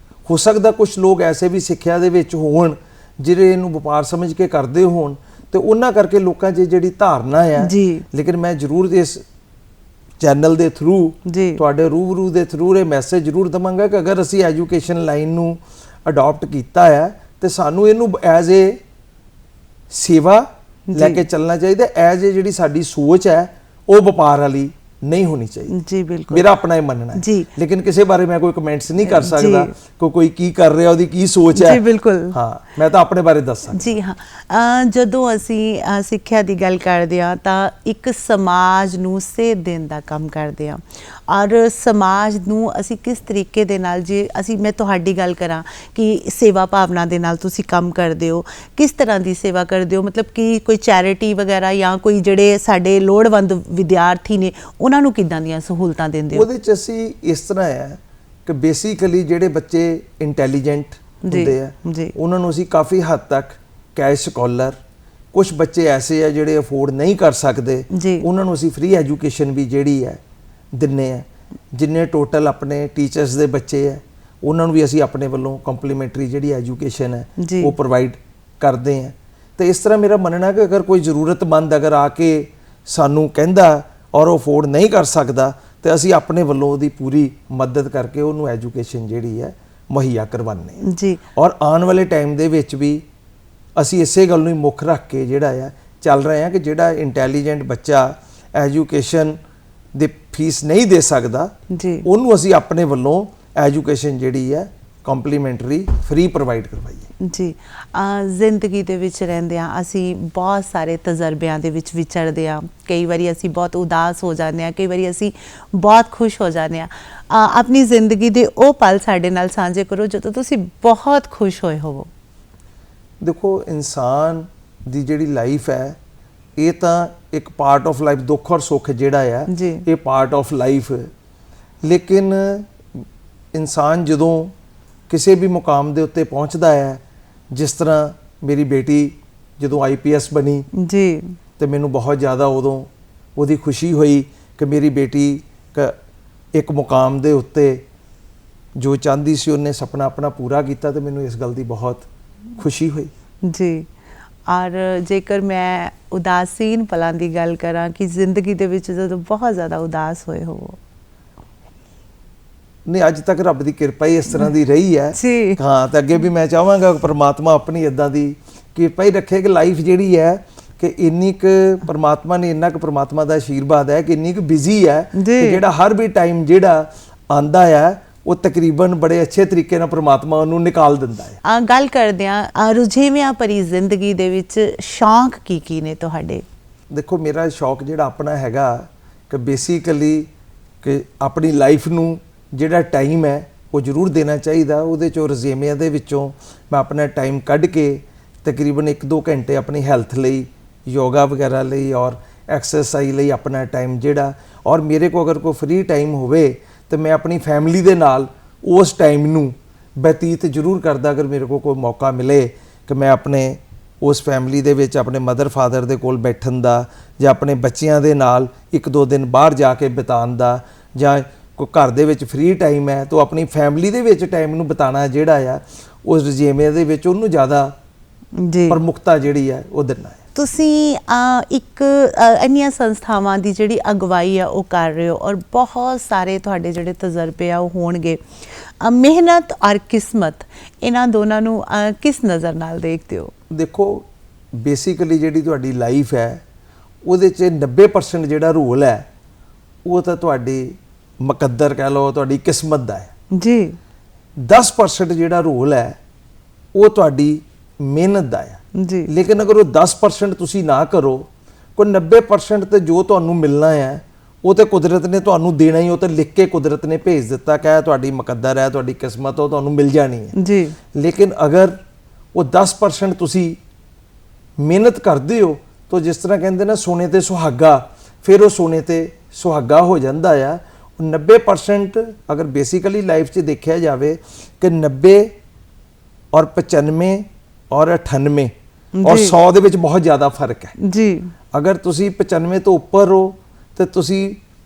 ਹੋ ਸਕਦਾ ਕੁਝ ਲੋਕ ਐਸੇ ਵੀ ਸਿੱਖਿਆ ਦੇ ਵਿੱਚ ਹੋਣ ਜਿਹੜੇ ਇਹਨੂੰ ਵਪਾਰ ਸਮਝ ਕੇ ਕਰਦੇ ਹੋਣ, ਤੇ ਉਹਨਾਂ ਕਰਕੇ ਲੋਕਾਂ 'ਚ ਜਿਹੜੀ ਧਾਰਨਾ ਆ। ਲੇਕਿਨ ਮੈਂ ਜ਼ਰੂਰ ਇਸ ਚੈਨਲ ਦੇ ਥਰੂ ਤੁਹਾਡੇ ਰੂਬਰੂ ਦੇ ਥਰੂ ਇਹ ਮੈਸੇਜ ਜ਼ਰੂਰ ਦਵਾਂਗਾ ਕਿ ਅਗਰ ਅਸੀਂ ਐਜੂਕੇਸ਼ਨ ਲਾਈਨ ਨੂੰ ਅਡਾਪਟ ਕੀਤਾ ਹੈ ਤੇ ਸਾਨੂੰ ਇਹਨੂੰ ਐਜ਼ ਏ ਸੇਵਾ ਲੈ ਕੇ ਚੱਲਣਾ ਚਾਹੀਦਾ। ਐਜ਼ ਏ ਜਿਹੜੀ ਸਾਡੀ ਸੋਚ ਹੈ ਉਹ ਵਪਾਰ ਵਾਲੀ ਨਹੀਂ ਹੋਣੀ ਚਾਹੀਦੀ। ਜੀ ਬਿਲਕੁਲ, ਮੇਰਾ ਆਪਣਾ ਇਹ ਮੰਨਣਾ ਹੈ। ਲੇਕਿਨ ਕਿਸੇ ਬਾਰੇ ਮੈਂ ਕੋਈ ਕਮੈਂਟਸ ਨਹੀਂ ਕਰ ਸਕਦਾ ਕਿ ਕੋਈ ਕੀ ਕਰ ਰਿਹਾ, ਉਹਦੀ ਕੀ ਸੋਚ ਹੈ। ਜੀ ਬਿਲਕੁਲ, ਹਾਂ, ਮੈਂ ਤਾਂ ਆਪਣੇ ਬਾਰੇ ਦੱਸ ਸਕਦਾ। ਜੀ ਹਾਂ। ਜਦੋਂ ਅਸੀਂ ਸਿੱਖਿਆ ਦੀ ਗੱਲ ਕਰਦੇ ਹਾਂ ਤਾਂ ਇੱਕ ਸਮਾਜ ਨੂੰ ਸੇਧ ਦੇਣ ਦਾ ਕੰਮ ਕਰਦੇ ਹਾਂ, ਔਰ ਸਮਾਜ ਨੂੰ ਅਸੀਂ ਕਿਸ ਤਰੀਕੇ ਦੇ ਨਾਲ, ਜੇ ਮੈਂ ਤੁਹਾਡੀ ਗੱਲ ਕਰਾਂ ਕਿ ਸੇਵਾ ਭਾਵਨਾ ਦੇ ਨਾਲ ਤੁਸੀਂ ਕੰਮ ਕਰਦੇ ਹੋ, ਕਿਸ ਤਰ੍ਹਾਂ ਦੀ ਸੇਵਾ ਕਰਦੇ ਹੋ? ਮਤਲਬ ਕਿ ਕੋਈ ਚੈਰਿਟੀ ਵਗੈਰਾ ਜਾਂ ਕੋਈ ਜਿਹੜੇ ਸਾਡੇ ਲੋੜਵੰਦ ਵਿਦਿਆਰਥੀ ਨੇ ਉਹਨਾਂ ਨੂੰ ਕਿੱਦਾਂ ਦੀਆਂ ਸਹੂਲਤਾਂ ਦਿੰਦੇ ਹੋ? ਉਹਦੇ 'ਚ ਅਸੀਂ ਇਸ ਤਰ੍ਹਾਂ ਹੈ ਕਿ ਬੇਸਿਕਲੀ ਜਿਹੜੇ ਬੱਚੇ ਇੰਟੈਲੀਜੈਂਟ ਹੁੰਦੇ ਆ ਉਹਨਾਂ ਨੂੰ ਅਸੀਂ ਕਾਫੀ ਹੱਦ ਤੱਕ ਕੈਸ਼ ਸਕਾਲਰ, ਕੁਝ ਬੱਚੇ ਐਸੇ ਆ ਜਿਹੜੇ ਅਫੋਰਡ ਨਹੀਂ ਕਰ ਸਕਦੇ, ਉਹਨਾਂ ਨੂੰ ਅਸੀਂ ਫ੍ਰੀ ਐਜੂਕੇਸ਼ਨ ਵੀ ਜਿਹੜੀ ਹੈ ਦਿੰਨੇ ਆ। ਜਿੰਨੇ ਟੋਟਲ ਆਪਣੇ ਟੀਚਰਸ ਦੇ ਬੱਚੇ ਆ ਉਹਨਾਂ ਨੂੰ ਵੀ ਅਸੀਂ ਆਪਣੇ ਵੱਲੋਂ ਕੰਪਲੀਮੈਂਟਰੀ ਜਿਹੜੀ ਐਜੂਕੇਸ਼ਨ ਹੈ ਉਹ ਪ੍ਰੋਵਾਈਡ ਕਰਦੇ ਆ। ਤੇ ਇਸ ਤਰ੍ਹਾਂ ਮੇਰਾ ਮੰਨਣਾ ਕਿ ਅਗਰ ਕੋਈ ਜ਼ਰੂਰਤਮੰਦ ਅਗਰ ਆ ਕੇ ਸਾਨੂੰ ਕਹਿੰਦਾ ਔਰ ਉਹ ਅਫੋਰਡ ਨਹੀਂ ਕਰ ਸਕਦਾ ਤੇ ਅਸੀਂ ਆਪਣੇ ਵੱਲੋਂ ਉਹਦੀ ਪੂਰੀ ਮਦਦ ਕਰਕੇ ਉਹਨੂੰ ਐਜੂਕੇਸ਼ਨ ਜਿਹੜੀ ਹੈ ਮੁਹੱਈਆ ਕਰਵਾਉਂਦੇ ਜੀ। ਔਰ ਆਉਣ ਵਾਲੇ ਟਾਈਮ ਦੇ ਵਿੱਚ ਵੀ ਅਸੀਂ ਇਸੇ ਗੱਲ ਨੂੰ ਹੀ ਮੁੱਖ ਰੱਖ ਕੇ ਜਿਹੜਾ ਆ ਚੱਲ ਰਹੇ ਹਾਂ ਕਿ ਜਿਹੜਾ ਇੰਟੈਲੀਜੈਂਟ ਬੱਚਾ ਐਜੂਕੇਸ਼ਨ ਦੀ ਫੀਸ ਨਹੀਂ ਦੇ ਸਕਦਾ ਉਹਨੂੰ ਅਸੀਂ ਆਪਣੇ ਵੱਲੋਂ ਐਜੂਕੇਸ਼ਨ ਜਿਹੜੀ ਹੈ ਕੰਪਲੀਮੈਂਟਰੀ ਫ੍ਰੀ ਪ੍ਰੋਵਾਈਡ ਕਰਵਾਈਏ। ਜੀ। ਜ਼ਿੰਦਗੀ ਦੇ ਵਿੱਚ ਰਹਿੰਦਿਆਂ ਅਸੀਂ ਬਹੁਤ ਸਾਰੇ ਤਜਰਬਿਆਂ ਦੇ ਵਿੱਚ ਵਿਚਰਦੇ ਹਾਂ। ਕਈ ਵਾਰੀ ਅਸੀਂ ਬਹੁਤ ਉਦਾਸ ਹੋ ਜਾਂਦੇ ਹਾਂ, ਕਈ ਵਾਰੀ ਅਸੀਂ ਬਹੁਤ ਖੁਸ਼ ਹੋ ਜਾਂਦੇ ਹਾਂ। ਆਪਣੀ ਜ਼ਿੰਦਗੀ ਦੇ ਉਹ ਪਲ ਸਾਡੇ ਨਾਲ ਸਾਂਝੇ ਕਰੋ ਜਦੋਂ ਤੁਸੀਂ ਬਹੁਤ ਖੁਸ਼ ਹੋਏ ਹੋਵੋ। ਦੇਖੋ, ਇਨਸਾਨ ਦੀ ਜਿਹੜੀ ਲਾਈਫ ਹੈ ਇਹ ਤਾਂ ਇੱਕ ਪਾਰਟ ਆਫ ਲਾਈਫ, ਦੁੱਖ ਔਰ ਸੁੱਖ ਜਿਹੜਾ ਆ ਇਹ ਪਾਰਟ ਆਫ ਲਾਈਫ। ਲੇਕਿਨ ਇਨਸਾਨ ਜਦੋਂ ਕਿਸੇ ਵੀ ਮੁਕਾਮ ਦੇ ਉੱਤੇ ਪਹੁੰਚਦਾ ਹੈ, ਜਿਸ ਤਰ੍ਹਾਂ ਮੇਰੀ ਬੇਟੀ ਜਦੋਂ IPS ਬਣੀ ਜੀ ਤੇ ਮੈਨੂੰ ਬਹੁਤ ਜ਼ਿਆਦਾ ਉਦੋਂ ਉਹਦੀ ਖੁਸ਼ੀ ਹੋਈ ਕਿ ਮੇਰੀ ਬੇਟੀ ਇੱਕ ਮੁਕਾਮ ਦੇ ਉੱਤੇ ਜੋ ਚਾਹੁੰਦੀ ਸੀ ਉਹਨੇ ਸੁਪਨਾ ਆਪਣਾ ਪੂਰਾ ਕੀਤਾ ਤੇ ਮੈਨੂੰ ਇਸ ਗੱਲ ਦੀ ਬਹੁਤ ਖੁਸ਼ੀ ਹੋਈ ਜੀ। ਔਰ ਜੇਕਰ ਮੈਂ ਉਦਾਸੀਨ ਪਲਾਂ ਦੀ ਗੱਲ ਕਰਾਂ ਕਿ ਜ਼ਿੰਦਗੀ ਦੇ ਵਿੱਚ ਜਦੋਂ ਬਹੁਤ ਜ਼ਿਆਦਾ ਉਦਾਸ ਹੋਏ ਹੋਵੋ? ਨਹੀਂ, ਅੱਜ ਤੱਕ ਰੱਬ ਦੀ ਕਿਰਪਾ ਹੀ ਇਸ ਤਰ੍ਹਾਂ ਦੀ ਰਹੀ ਹੈ ਜੀ। ਹਾਂ, ਤੇ ਅੱਗੇ ਵੀ ਮੈਂ ਚਾਹਾਂਗਾ ਪਰਮਾਤਮਾ ਆਪਣੀ ਇਦਾਂ ਦੀ ਕਿਰਪਾ ਹੀ ਰੱਖੇ ਕਿ ਲਾਈਫ ਜਿਹੜੀ ਹੈ ਕਿ ਇੰਨੀ ਕੁ ਪਰਮਾਤਮਾ ਨੇ, ਇੰਨਾ ਕੁ ਪਰਮਾਤਮਾ ਦਾ ਆਸ਼ੀਰਵਾਦ ਹੈ ਕਿ ਇੰਨੀ ਕੁ ਬਿਜ਼ੀ ਹੈ ਕਿ ਜਿਹੜਾ ਹਰ ਵੀ ਟਾਈਮ ਜਿਹੜਾ ਆਂਦਾ ਹੈ ਉਹ ਤਕਰੀਬਨ ਬੜੇ ਅੱਛੇ ਤਰੀਕੇ ਨਾਲ ਪਰਮਾਤਮਾ ਉਹਨੂੰ ਨਿਕਾਲ ਦਿੰਦਾ ਹੈ। ਗੱਲ ਕਰਦੇ ਹਾਂ ਰੁਝੇਵਿਆਂ ਭਰੀ ਜ਼ਿੰਦਗੀ ਦੇ ਵਿੱਚ ਸ਼ੌਂਕ ਕੀ ਨੇ ਤੁਹਾਡੇ? ਦੇਖੋ, ਮੇਰਾ ਸ਼ੌਕ ਜਿਹੜਾ ਆਪਣਾ ਹੈਗਾ ਕਿ ਬੇਸਿਕਲੀ ਕਿ ਆਪਣੀ ਲਾਈਫ ਨੂੰ ਜਿਹੜਾ ਟਾਈਮ ਹੈ ਉਹ ਜ਼ਰੂਰ ਦੇਣਾ ਚਾਹੀਦਾ। ਉਹਦੇ ਚੋਂ ਰੁਝੇਵਿਆਂ ਦੇ ਵਿੱਚੋਂ ਮੈਂ ਆਪਣਾ ਟਾਈਮ ਕੱਢ ਕੇ ਤਕਰੀਬਨ 1-2 ਘੰਟੇ ਆਪਣੀ ਹੈਲਥ ਲਈ, ਯੋਗਾ ਵਗੈਰਾ ਲਈ ਔਰ ਐਕਸਰਸਾਈਜ਼ ਲਈ ਆਪਣਾ ਟਾਈਮ ਜਿਹੜਾ, ਔਰ ਮੇਰੇ ਕੋਲ ਅਗਰ ਕੋਈ ਫ੍ਰੀ ਟਾਈਮ ਹੋਵੇ ਤੇ ਮੈਂ ਆਪਣੀ ਫੈਮਿਲੀ ਦੇ ਨਾਲ ਉਸ ਟਾਈਮ ਨੂੰ ਬਤੀਤ ਜ਼ਰੂਰ ਕਰਦਾ। ਅਗਰ ਮੇਰੇ ਕੋਲ ਕੋਈ ਮੌਕਾ ਮਿਲੇ ਕਿ ਮੈਂ ਆਪਣੇ ਉਸ ਫੈਮਿਲੀ ਦੇ ਵਿੱਚ ਆਪਣੇ ਮਦਰ ਫਾਦਰ ਦੇ ਕੋਲ ਬੈਠਣ ਦਾ, ਜਾਂ ਆਪਣੇ ਬੱਚਿਆਂ ਦੇ ਨਾਲ 1-2 ਦਿਨ ਬਾਹਰ ਜਾ ਕੇ ਬਿਤਾਉਣ ਦਾ, ਜਾਂ ਕੋਈ ਘਰ ਦੇ ਵਿੱਚ ਫ੍ਰੀ ਟਾਈਮ ਹੈ ਤਾਂ ਆਪਣੀ ਫੈਮਿਲੀ ਦੇ ਵਿੱਚ ਟਾਈਮ ਨੂੰ ਬਿਤਾਉਣਾ ਜਿਹੜਾ ਆ ਉਸ ਰੁਝੇਵਿਆਂ ਦੇ ਵਿੱਚ ਉਹਨੂੰ ਜ਼ਿਆਦਾ ਪ੍ਰਮੁਖਤਾ ਜਿਹੜੀ ਹੈ ਉਹ ਦੇਣਾ ਹੈ। ਤੁਸੀਂ ਇੱਕ ਇੰਨੀਆਂ ਸੰਸਥਾਵਾਂ ਦੀ ਜਿਹੜੀ ਅਗਵਾਈ ਆ ਉਹ ਕਰ ਰਹੇ ਹੋ ਔਰ ਬਹੁਤ ਸਾਰੇ ਤੁਹਾਡੇ ਜਿਹੜੇ ਤਜਰਬੇ ਆ ਉਹ ਹੋਣਗੇ। ਮਿਹਨਤ ਔਰ ਕਿਸਮਤ, ਇਹਨਾਂ ਦੋਨਾਂ ਨੂੰ ਕਿਸ ਨਜ਼ਰ ਨਾਲ ਦੇਖਦੇ ਹੋ? ਦੇਖੋ, ਬੇਸਿਕਲੀ ਜਿਹੜੀ ਤੁਹਾਡੀ ਲਾਈਫ ਹੈ ਉਹਦੇ 'ਚ 90% ਜਿਹੜਾ ਰੋਲ ਹੈ ਉਹ ਤਾਂ ਤੁਹਾਡੀ ਮੁਕੱਦਰ ਕਹਿ ਲਓ, ਤੁਹਾਡੀ ਕਿਸਮਤ ਦਾ ਹੈ ਜੀ। 10% ਜਿਹੜਾ ਰੋਲ ਹੈ ਉਹ ਤੁਹਾਡੀ ਮਿਹਨਤ ਦਾ ਹੈ ਜੀ। ਲੇਕਿਨ ਅਗਰ ਉਹ 10% ਤੁਸੀਂ ਨਾ ਕਰੋ, ਕੋਈ 90% ਤੇ ਜੋ ਤੁਹਾਨੂੰ ਮਿਲਣਾ ਹੈ ਉਹ ਤੇ ਕੁਦਰਤ ਨੇ ਤੁਹਾਨੂੰ ਦੇਣਾ ਹੀ, ਉਹ ਤਾਂ ਲਿਖ ਕੇ ਕੁਦਰਤ ਨੇ ਭੇਜ ਦਿੱਤਾ ਕਿ ਤੁਹਾਡੀ ਮੁਕੱਦਰ ਹੈ, ਤੁਹਾਡੀ ਕਿਸਮਤ ਉਹ ਤੁਹਾਨੂੰ ਮਿਲ ਜਾਣੀ ਹੈ ਜੀ। ਲੇਕਿਨ ਅਗਰ ਉਹ 10% ਤੁਸੀਂ ਮਿਹਨਤ ਕਰਦੇ ਹੋ ਤਾਂ ਜਿਸ ਤਰ੍ਹਾਂ ਕਹਿੰਦੇ ਨਾ ਸੋਨੇ ਤੇ ਸੁਹਾਗਾ, ਫਿਰ ਉਹ ਸੋਨੇ ਤੇ ਸੁਹਾਗਾ ਹੋ ਜਾਂਦਾ ਆ। 90% ਅਗਰ ਬੇਸਿਕਲੀ ਲਾਈਫ 'ਚ ਦੇਖਿਆ ਜਾਵੇ ਕਿ 90 ਔਰ 95 ਔਰ 98 ਔਰ 100 ਦੇ ਵਿੱਚ ਬਹੁਤ ਜ਼ਿਆਦਾ ਫਰਕ ਹੈ ਜੀ। ਅਗਰ ਤੁਸੀਂ 95 ਤੋਂ ਉੱਪਰ ਹੋ ਤੇ ਤੁਸੀਂ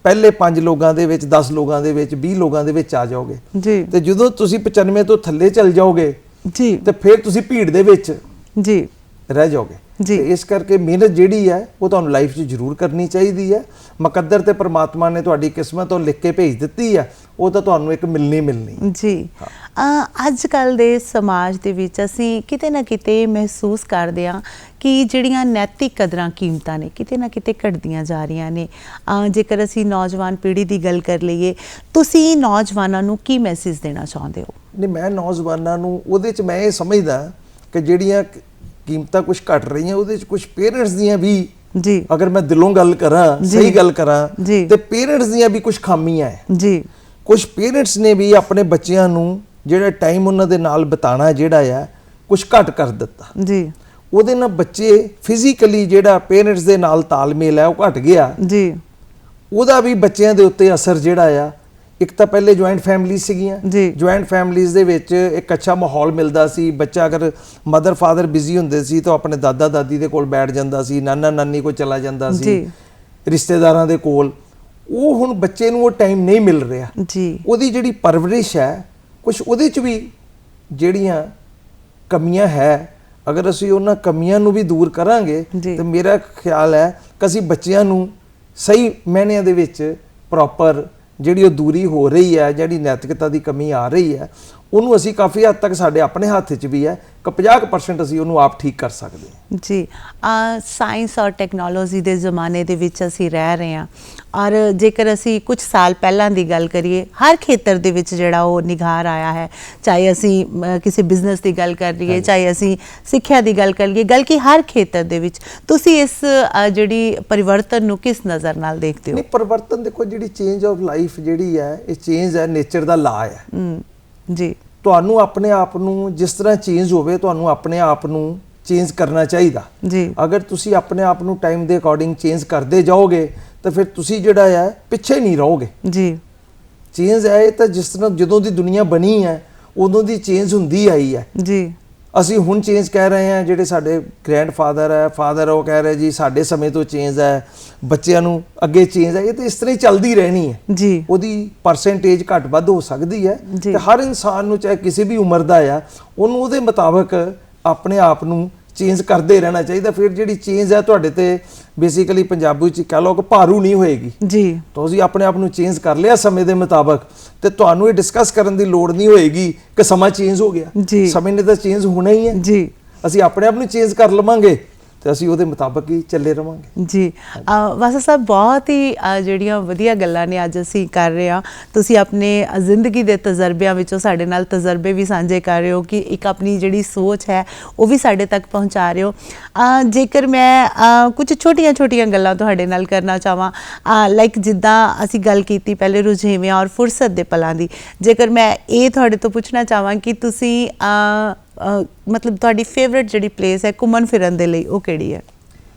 ਪਹਿਲੇ 5 ਲੋਕਾਂ ਦੇ ਵਿੱਚ, 10 ਲੋਕਾਂ ਦੇ ਵਿੱਚ, 20 ਲੋਕਾਂ ਦੇ ਵਿੱਚ ਆ ਜਾਓਗੇ ਜੀ। ਤੇ ਜਦੋਂ ਤੁਸੀਂ 95 ਤੋਂ ਥੱਲੇ ਚੱਲ ਜਾਓਗੇ ਜੀ ਤੇ ਫਿਰ ਤੁਸੀਂ ਭੀੜ ਦੇ ਵਿੱਚ ਜੀ ਰਹਿ ਜਾਓਗੇ। ਜੀ। ਤੇ ਇਸ ਕਰਕੇ ਮਿਹਨਤ ਜਿਹੜੀ ਹੈ ਉਹ ਤੁਹਾਨੂੰ ਲਾਈਫ 'ਚ ਜ਼ਰੂਰ ਕਰਨੀ ਚਾਹੀਦੀ ਹੈ। ਮੁਕੱਦਰ ਤੇ ਪਰਮਾਤਮਾ ਨੇ ਤੁਹਾਡੀ ਕਿਸਮਤ ਉਹ ਲਿਖ ਕੇ ਭੇਜ ਦਿੱਤੀ ਹੈ, ਉਹ ਤਾਂ ਤੁਹਾਨੂੰ ਇੱਕ ਮਿਲਣੀ ਜੀ। ਅੱਜ ਕੱਲ੍ਹ ਦੇ ਸਮਾਜ ਦੇ ਵਿੱਚ ਅਸੀਂ ਕਿਤੇ ਨਾ ਕਿਤੇ ਮਹਿਸੂਸ ਕਰਦੇ ਹਾਂ ਕਿ ਜਿਹੜੀਆਂ ਨੈਤਿਕ ਕਦਰਾਂ ਕੀਮਤਾਂ ਨੇ ਕਿਤੇ ਨਾ ਕਿਤੇ ਘਟਦੀਆਂ ਜਾ ਰਹੀਆਂ ਨੇ। ਜੇਕਰ ਅਸੀਂ ਨੌਜਵਾਨ ਪੀੜ੍ਹੀ ਦੀ ਗੱਲ ਕਰ ਲਈਏ, ਤੁਸੀਂ ਨੌਜਵਾਨਾਂ ਨੂੰ ਕੀ ਮੈਸੇਜ ਦੇਣਾ ਚਾਹੁੰਦੇ ਹੋ? ਨਹੀਂ, ਮੈਂ ਨੌਜਵਾਨਾਂ ਨੂੰ ਉਹਦੇ 'ਚ ਮੈਂ ਇਹ ਸਮਝਦਾ ਕਿ ਜਿਹੜੀਆਂ ਕੀਮਤਾਂ ਕੁਝ ਘਟ ਰਹੀਆਂ ਉਹਦੇ 'ਚ ਕੁਝ ਪੇਰੈਂਟਸ ਦੀਆਂ ਵੀ, ਜੀ, ਅਗਰ ਮੈਂ ਦਿਲੋਂ ਗੱਲ ਕਰਾਂ, ਸਹੀ ਗੱਲ ਕਰਾਂ ਤੇ ਪੇਰੈਂਟਸ ਦੀਆਂ ਵੀ ਕੁਝ ਖਾਮੀਆਂ ਹੈ ਜੀ। ਕੁਝ ਪੇਰੈਂਟਸ ਨੇ ਵੀ ਆਪਣੇ ਬੱਚਿਆਂ ਨੂੰ ਜਿਹੜਾ ਟਾਈਮ ਉਹਨਾਂ ਦੇ ਨਾਲ ਬਿਤਾਉਣਾ ਜਿਹੜਾ ਆ ਕੁਝ ਘੱਟ ਕਰ ਦਿੱਤਾ ਜੀ। ਉਹਦੇ ਨਾਲ ਬੱਚੇ ਫਿਜ਼ੀਕਲੀ ਜਿਹੜਾ ਪੇਰੈਂਟਸ ਦੇ ਨਾਲ ਤਾਲਮੇਲ ਹੈ ਉਹ ਘਟ ਗਿਆ ਜੀ। ਉਹਦਾ ਵੀ ਬੱਚਿਆਂ ਦੇ ਉੱਤੇ ਅਸਰ ਜਿਹੜਾ ਆ, ਇੱਕ ਤਾਂ ਪਹਿਲੇ ਜੁਆਇੰਟ ਫੈਮਿਲੀ ਸੀਗੀਆਂ, ਜੁਆਇੰਟ ਫੈਮਿਲੀਜ਼ ਦੇ ਵਿੱਚ ਇੱਕ ਅੱਛਾ ਮਾਹੌਲ ਮਿਲਦਾ ਸੀ। ਬੱਚਾ ਅਗਰ ਮਦਰ ਫਾਦਰ ਬਿਜ਼ੀ ਹੁੰਦੇ ਸੀ ਤਾਂ ਆਪਣੇ ਦਾਦਾ ਦਾਦੀ ਦੇ ਕੋਲ ਬੈਠ ਜਾਂਦਾ ਸੀ, ਨਾਨਾ ਨਾਨੀ ਕੋਲ ਚਲਾ ਜਾਂਦਾ ਸੀ, ਰਿਸ਼ਤੇਦਾਰਾਂ ਦੇ ਕੋਲ। ਉਹ ਹੁਣ ਬੱਚੇ ਨੂੰ ਉਹ ਟਾਈਮ ਨਹੀਂ ਮਿਲ ਰਿਹਾ ਜੀ। ਉਹਦੀ ਜਿਹੜੀ ਪਰਵਰਿਸ਼ ਹੈ ਕੁਝ ਉਹਦੇ 'ਚ ਵੀ ਜਿਹੜੀਆਂ ਕਮੀਆਂ ਹੈ, ਅਗਰ ਅਸੀਂ ਉਹਨਾਂ ਕਮੀਆਂ ਨੂੰ ਵੀ ਦੂਰ ਕਰਾਂਗੇ ਤਾਂ ਮੇਰਾ ਖਿਆਲ ਹੈ ਕਿ ਅਸੀਂ ਬੱਚਿਆਂ ਨੂੰ ਸਹੀ ਮਾਇਨਿਆਂ ਦੇ ਵਿੱਚ ਪ੍ਰੋਪਰ ਜਿਹੜੀ ਉਹ ਦੂਰੀ ਹੋ ਰਹੀ ਹੈ, ਜਿਹੜੀ ਨੈਤਿਕਤਾ ਦੀ ਕਮੀ ਆ ਰਹੀ ਹੈ, ਉਹਨੂੰ ਅਸੀਂ ਕਾਫੀ ਹੱਦ ਤੱਕ ਸਾਡੇ ਆਪਣੇ ਹੱਥ 'ਚ ਵੀ ਹੈ ਕਿ 50% ਅਸੀਂ ਉਹਨੂੰ ਆਪ ਠੀਕ ਕਰ ਸਕਦੇ ਹਾਂ ਜੀ। ਸਾਇੰਸ ਔਰ ਟੈਕਨੋਲੋਜੀ ਦੇ ਜ਼ਮਾਨੇ ਦੇ ਵਿੱਚ ਅਸੀਂ ਰਹਿ ਰਹੇ ਹਾਂ ਔਰ ਜੇਕਰ ਅਸੀਂ ਕੁਝ ਸਾਲ ਪਹਿਲਾਂ ਦੀ ਗੱਲ ਕਰੀਏ, ਹਰ ਖੇਤਰ ਦੇ ਵਿੱਚ ਜਿਹੜਾ ਉਹ ਨਿਖਾਰ ਆਇਆ ਹੈ। ਚਾਹੇ ਅਸੀਂ ਕਿਸੇ ਬਿਜ਼ਨਸ ਦੀ ਗੱਲ ਕਰ ਲਈਏ, ਚਾਹੇ ਅਸੀਂ ਸਿੱਖਿਆ ਦੀ ਗੱਲ ਕਰ ਲਈਏ, ਗੱਲ ਕਿ ਹਰ ਖੇਤਰ ਦੇ ਵਿੱਚ ਤੁਸੀਂ ਇਸ ਜਿਹੜੀ ਪਰਿਵਰਤਨ ਨੂੰ ਕਿਸ ਨਜ਼ਰ ਨਾਲ ਦੇਖਦੇ ਹੋ? ਨਹੀਂ, ਪਰਿਵਰਤਨ ਦੇਖੋ, ਜਿਹੜੀ ਚੇਂਜ ਆਫ ਲਾਈਫ ਜਿਹੜੀ ਹੈ ਇਹ ਚੇਂਜ ਹੈ, ਨੇਚਰ ਦਾ ਲਾ ਹੈ ਜੀ। ਤੁਹਾਨੂੰ ਆਪਣੇ ਆਪ ਨੂੰ ਜਿਸ ਤਰ੍ਹਾਂ ਚੇਂਜ ਹੋਵੇ ਤੁਹਾਨੂੰ ਆਪਣੇ ਆਪ ਨੂੰ ਚੇਂਜ ਕਰਨਾ ਚਾਹੀਦਾ ਜੀ। ਅਗਰ ਤੁਸੀਂ ਆਪਣੇ ਆਪ ਨੂੰ ਟਾਈਮ ਦੇ ਅਕੋਰਡਿੰਗ ਚੇਂਜ ਕਰਦੇ ਜਾਓਗੇ ਤਾਂ ਫਿਰ ਤੁਸੀਂ ਜਿਹੜਾ ਹੈ ਪਿੱਛੇ ਨਹੀਂ ਰਹੋਗੇ ਜੀ। ਚੇਂਜ ਹੈ ਤਾਂ ਜਿਸ ਤਰ੍ਹਾਂ ਜਦੋਂ ਦੀ ਦੁਨੀਆ ਬਣੀ ਹੈ ਉਦੋਂ ਦੀ ਚੇਂਜ ਹੁੰਦੀ ਆਈ ਹੈ ਜੀ। ਅਸੀਂ ਹੁਣ ਚੇਂਜ ਕਹਿ ਰਹੇ ਹਾਂ, ਜਿਹੜੇ ਸਾਡੇ ਗ੍ਰੈਂਡਫਾਦਰ ਹੈ, ਫਾਦਰ, ਉਹ ਕਹਿ ਰਹੇ ਜੀ ਸਾਡੇ ਸਮੇਂ ਤੋਂ ਚੇਂਜ ਹੈ, ਬੱਚਿਆਂ ਨੂੰ ਅੱਗੇ ਚੇਂਜ ਹੈ। ਇਹ ਤਾਂ ਇਸ ਤਰ੍ਹਾਂ ਹੀ ਚੱਲਦੀ ਰਹਿਣੀ ਹੈ ਜੀ। ਉਹਦੀ ਪਰਸੈਂਟੇਜ ਘੱਟ ਵੱਧ ਹੋ ਸਕਦੀ ਹੈ, ਤੇ ਹਰ ਇਨਸਾਨ ਨੂੰ ਚਾਹੇ ਕਿਸੇ ਵੀ ਉਮਰ ਦਾ ਆ, ਉਹਨੂੰ ਉਹਦੇ ਮੁਤਾਬਕ ਆਪਣੇ ਆਪ ਨੂੰ ਚੇਂਜ ਕਰਦੇ ਰਹਿਣਾ ਚਾਹੀਦਾ। ਫਿਰ ਜਿਹੜੀ ਚੇਂਜ ਹੈ ਤੁਹਾਡੇ ਤੇ ਬੇਸਿਕਲੀ ਪੰਜਾਬੀ ਵਿੱਚ ਕਹਿ ਲਓ ਕਿ ਭਾਰੂ ਨਹੀਂ ਹੋਏਗੀ ਜੀ। ਤੁਸੀਂ ਆਪਣੇ ਆਪ ਨੂੰ ਚੇਂਜ ਕਰ ਲਿਆ ਸਮੇਂ ਦੇ ਮੁਤਾਬਕ, ਤੇ ਤੁਹਾਨੂੰ ਇਹ ਡਿਸਕਸ ਕਰਨ ਦੀ ਲੋੜ ਨਹੀਂ ਹੋਏਗੀ ਕਿ ਸਮਾਂ ਚੇਂਜ ਹੋ ਗਿਆ। ਸਮੇਂ ਨੇ ਤਾਂ ਚੇਂਜ ਹੋਣਾ ਹੀ ਹੈ ਜੀ। ਅਸੀਂ ਆਪਣੇ ਆਪ ਨੂੰ ਚੇਂਜ ਕਰ ਲਵਾਂਗੇ ਤੇ ਅਸੀਂ ਉਹਦੇ ਮੁਤਾਬਕ ਹੀ ਚੱਲੇ ਰਵਾਂਗੇ ਜੀ। ਵਾਸਾ ਸਾਹਿਬ, ਬਹੁਤ ਹੀ ਜਿਹੜੀਆਂ ਵਧੀਆ ਗੱਲਾਂ ਨੇ ਅੱਜ ਅਸੀਂ ਕਰ ਰਹੇ ਹਾਂ। ਤੁਸੀਂ ਆਪਣੇ ਜ਼ਿੰਦਗੀ ਦੇ ਤਜਰਬਿਆਂ ਵਿੱਚੋਂ ਸਾਡੇ ਨਾਲ ਤਜਰਬੇ ਵੀ ਸਾਂਝੇ ਕਰ ਰਹੇ ਹੋ ਕਿ ਇੱਕ ਆਪਣੀ ਜਿਹੜੀ ਸੋਚ ਹੈ ਉਹ ਵੀ ਸਾਡੇ ਤੱਕ ਪਹੁੰਚਾ ਰਹੇ ਹੋ। ਜੇਕਰ ਮੈਂ ਕੁਝ ਛੋਟੀਆਂ ਗੱਲਾਂ ਤੁਹਾਡੇ ਨਾਲ ਕਰਨਾ ਚਾਹਾਂ, ਲਾਈਕ ਜਿੱਦਾਂ ਅਸੀਂ ਗੱਲ ਕੀਤੀ ਪਹਿਲੇ ਰੁਝੇਵਿਆਂ ਔਰ ਫੁਰਸਤ ਦੇ ਪਲਾਂ ਦੀ, ਜੇਕਰ ਮੈਂ ਇਹ ਤੁਹਾਡੇ ਤੋਂ ਪੁੱਛਣਾ ਚਾਹਾਂ ਕਿ ਤੁਸੀਂ ਮਤਲਬ ਤੁਹਾਡੀ ਫੇਵਰੇਟ ਜਿਹੜੀ ਪਲੇਸ ਹੈ ਘੁੰਮਣ ਫਿਰਨ ਦੇ ਲਈ, ਉਹ ਕਿਹੜੀ ਹੈ?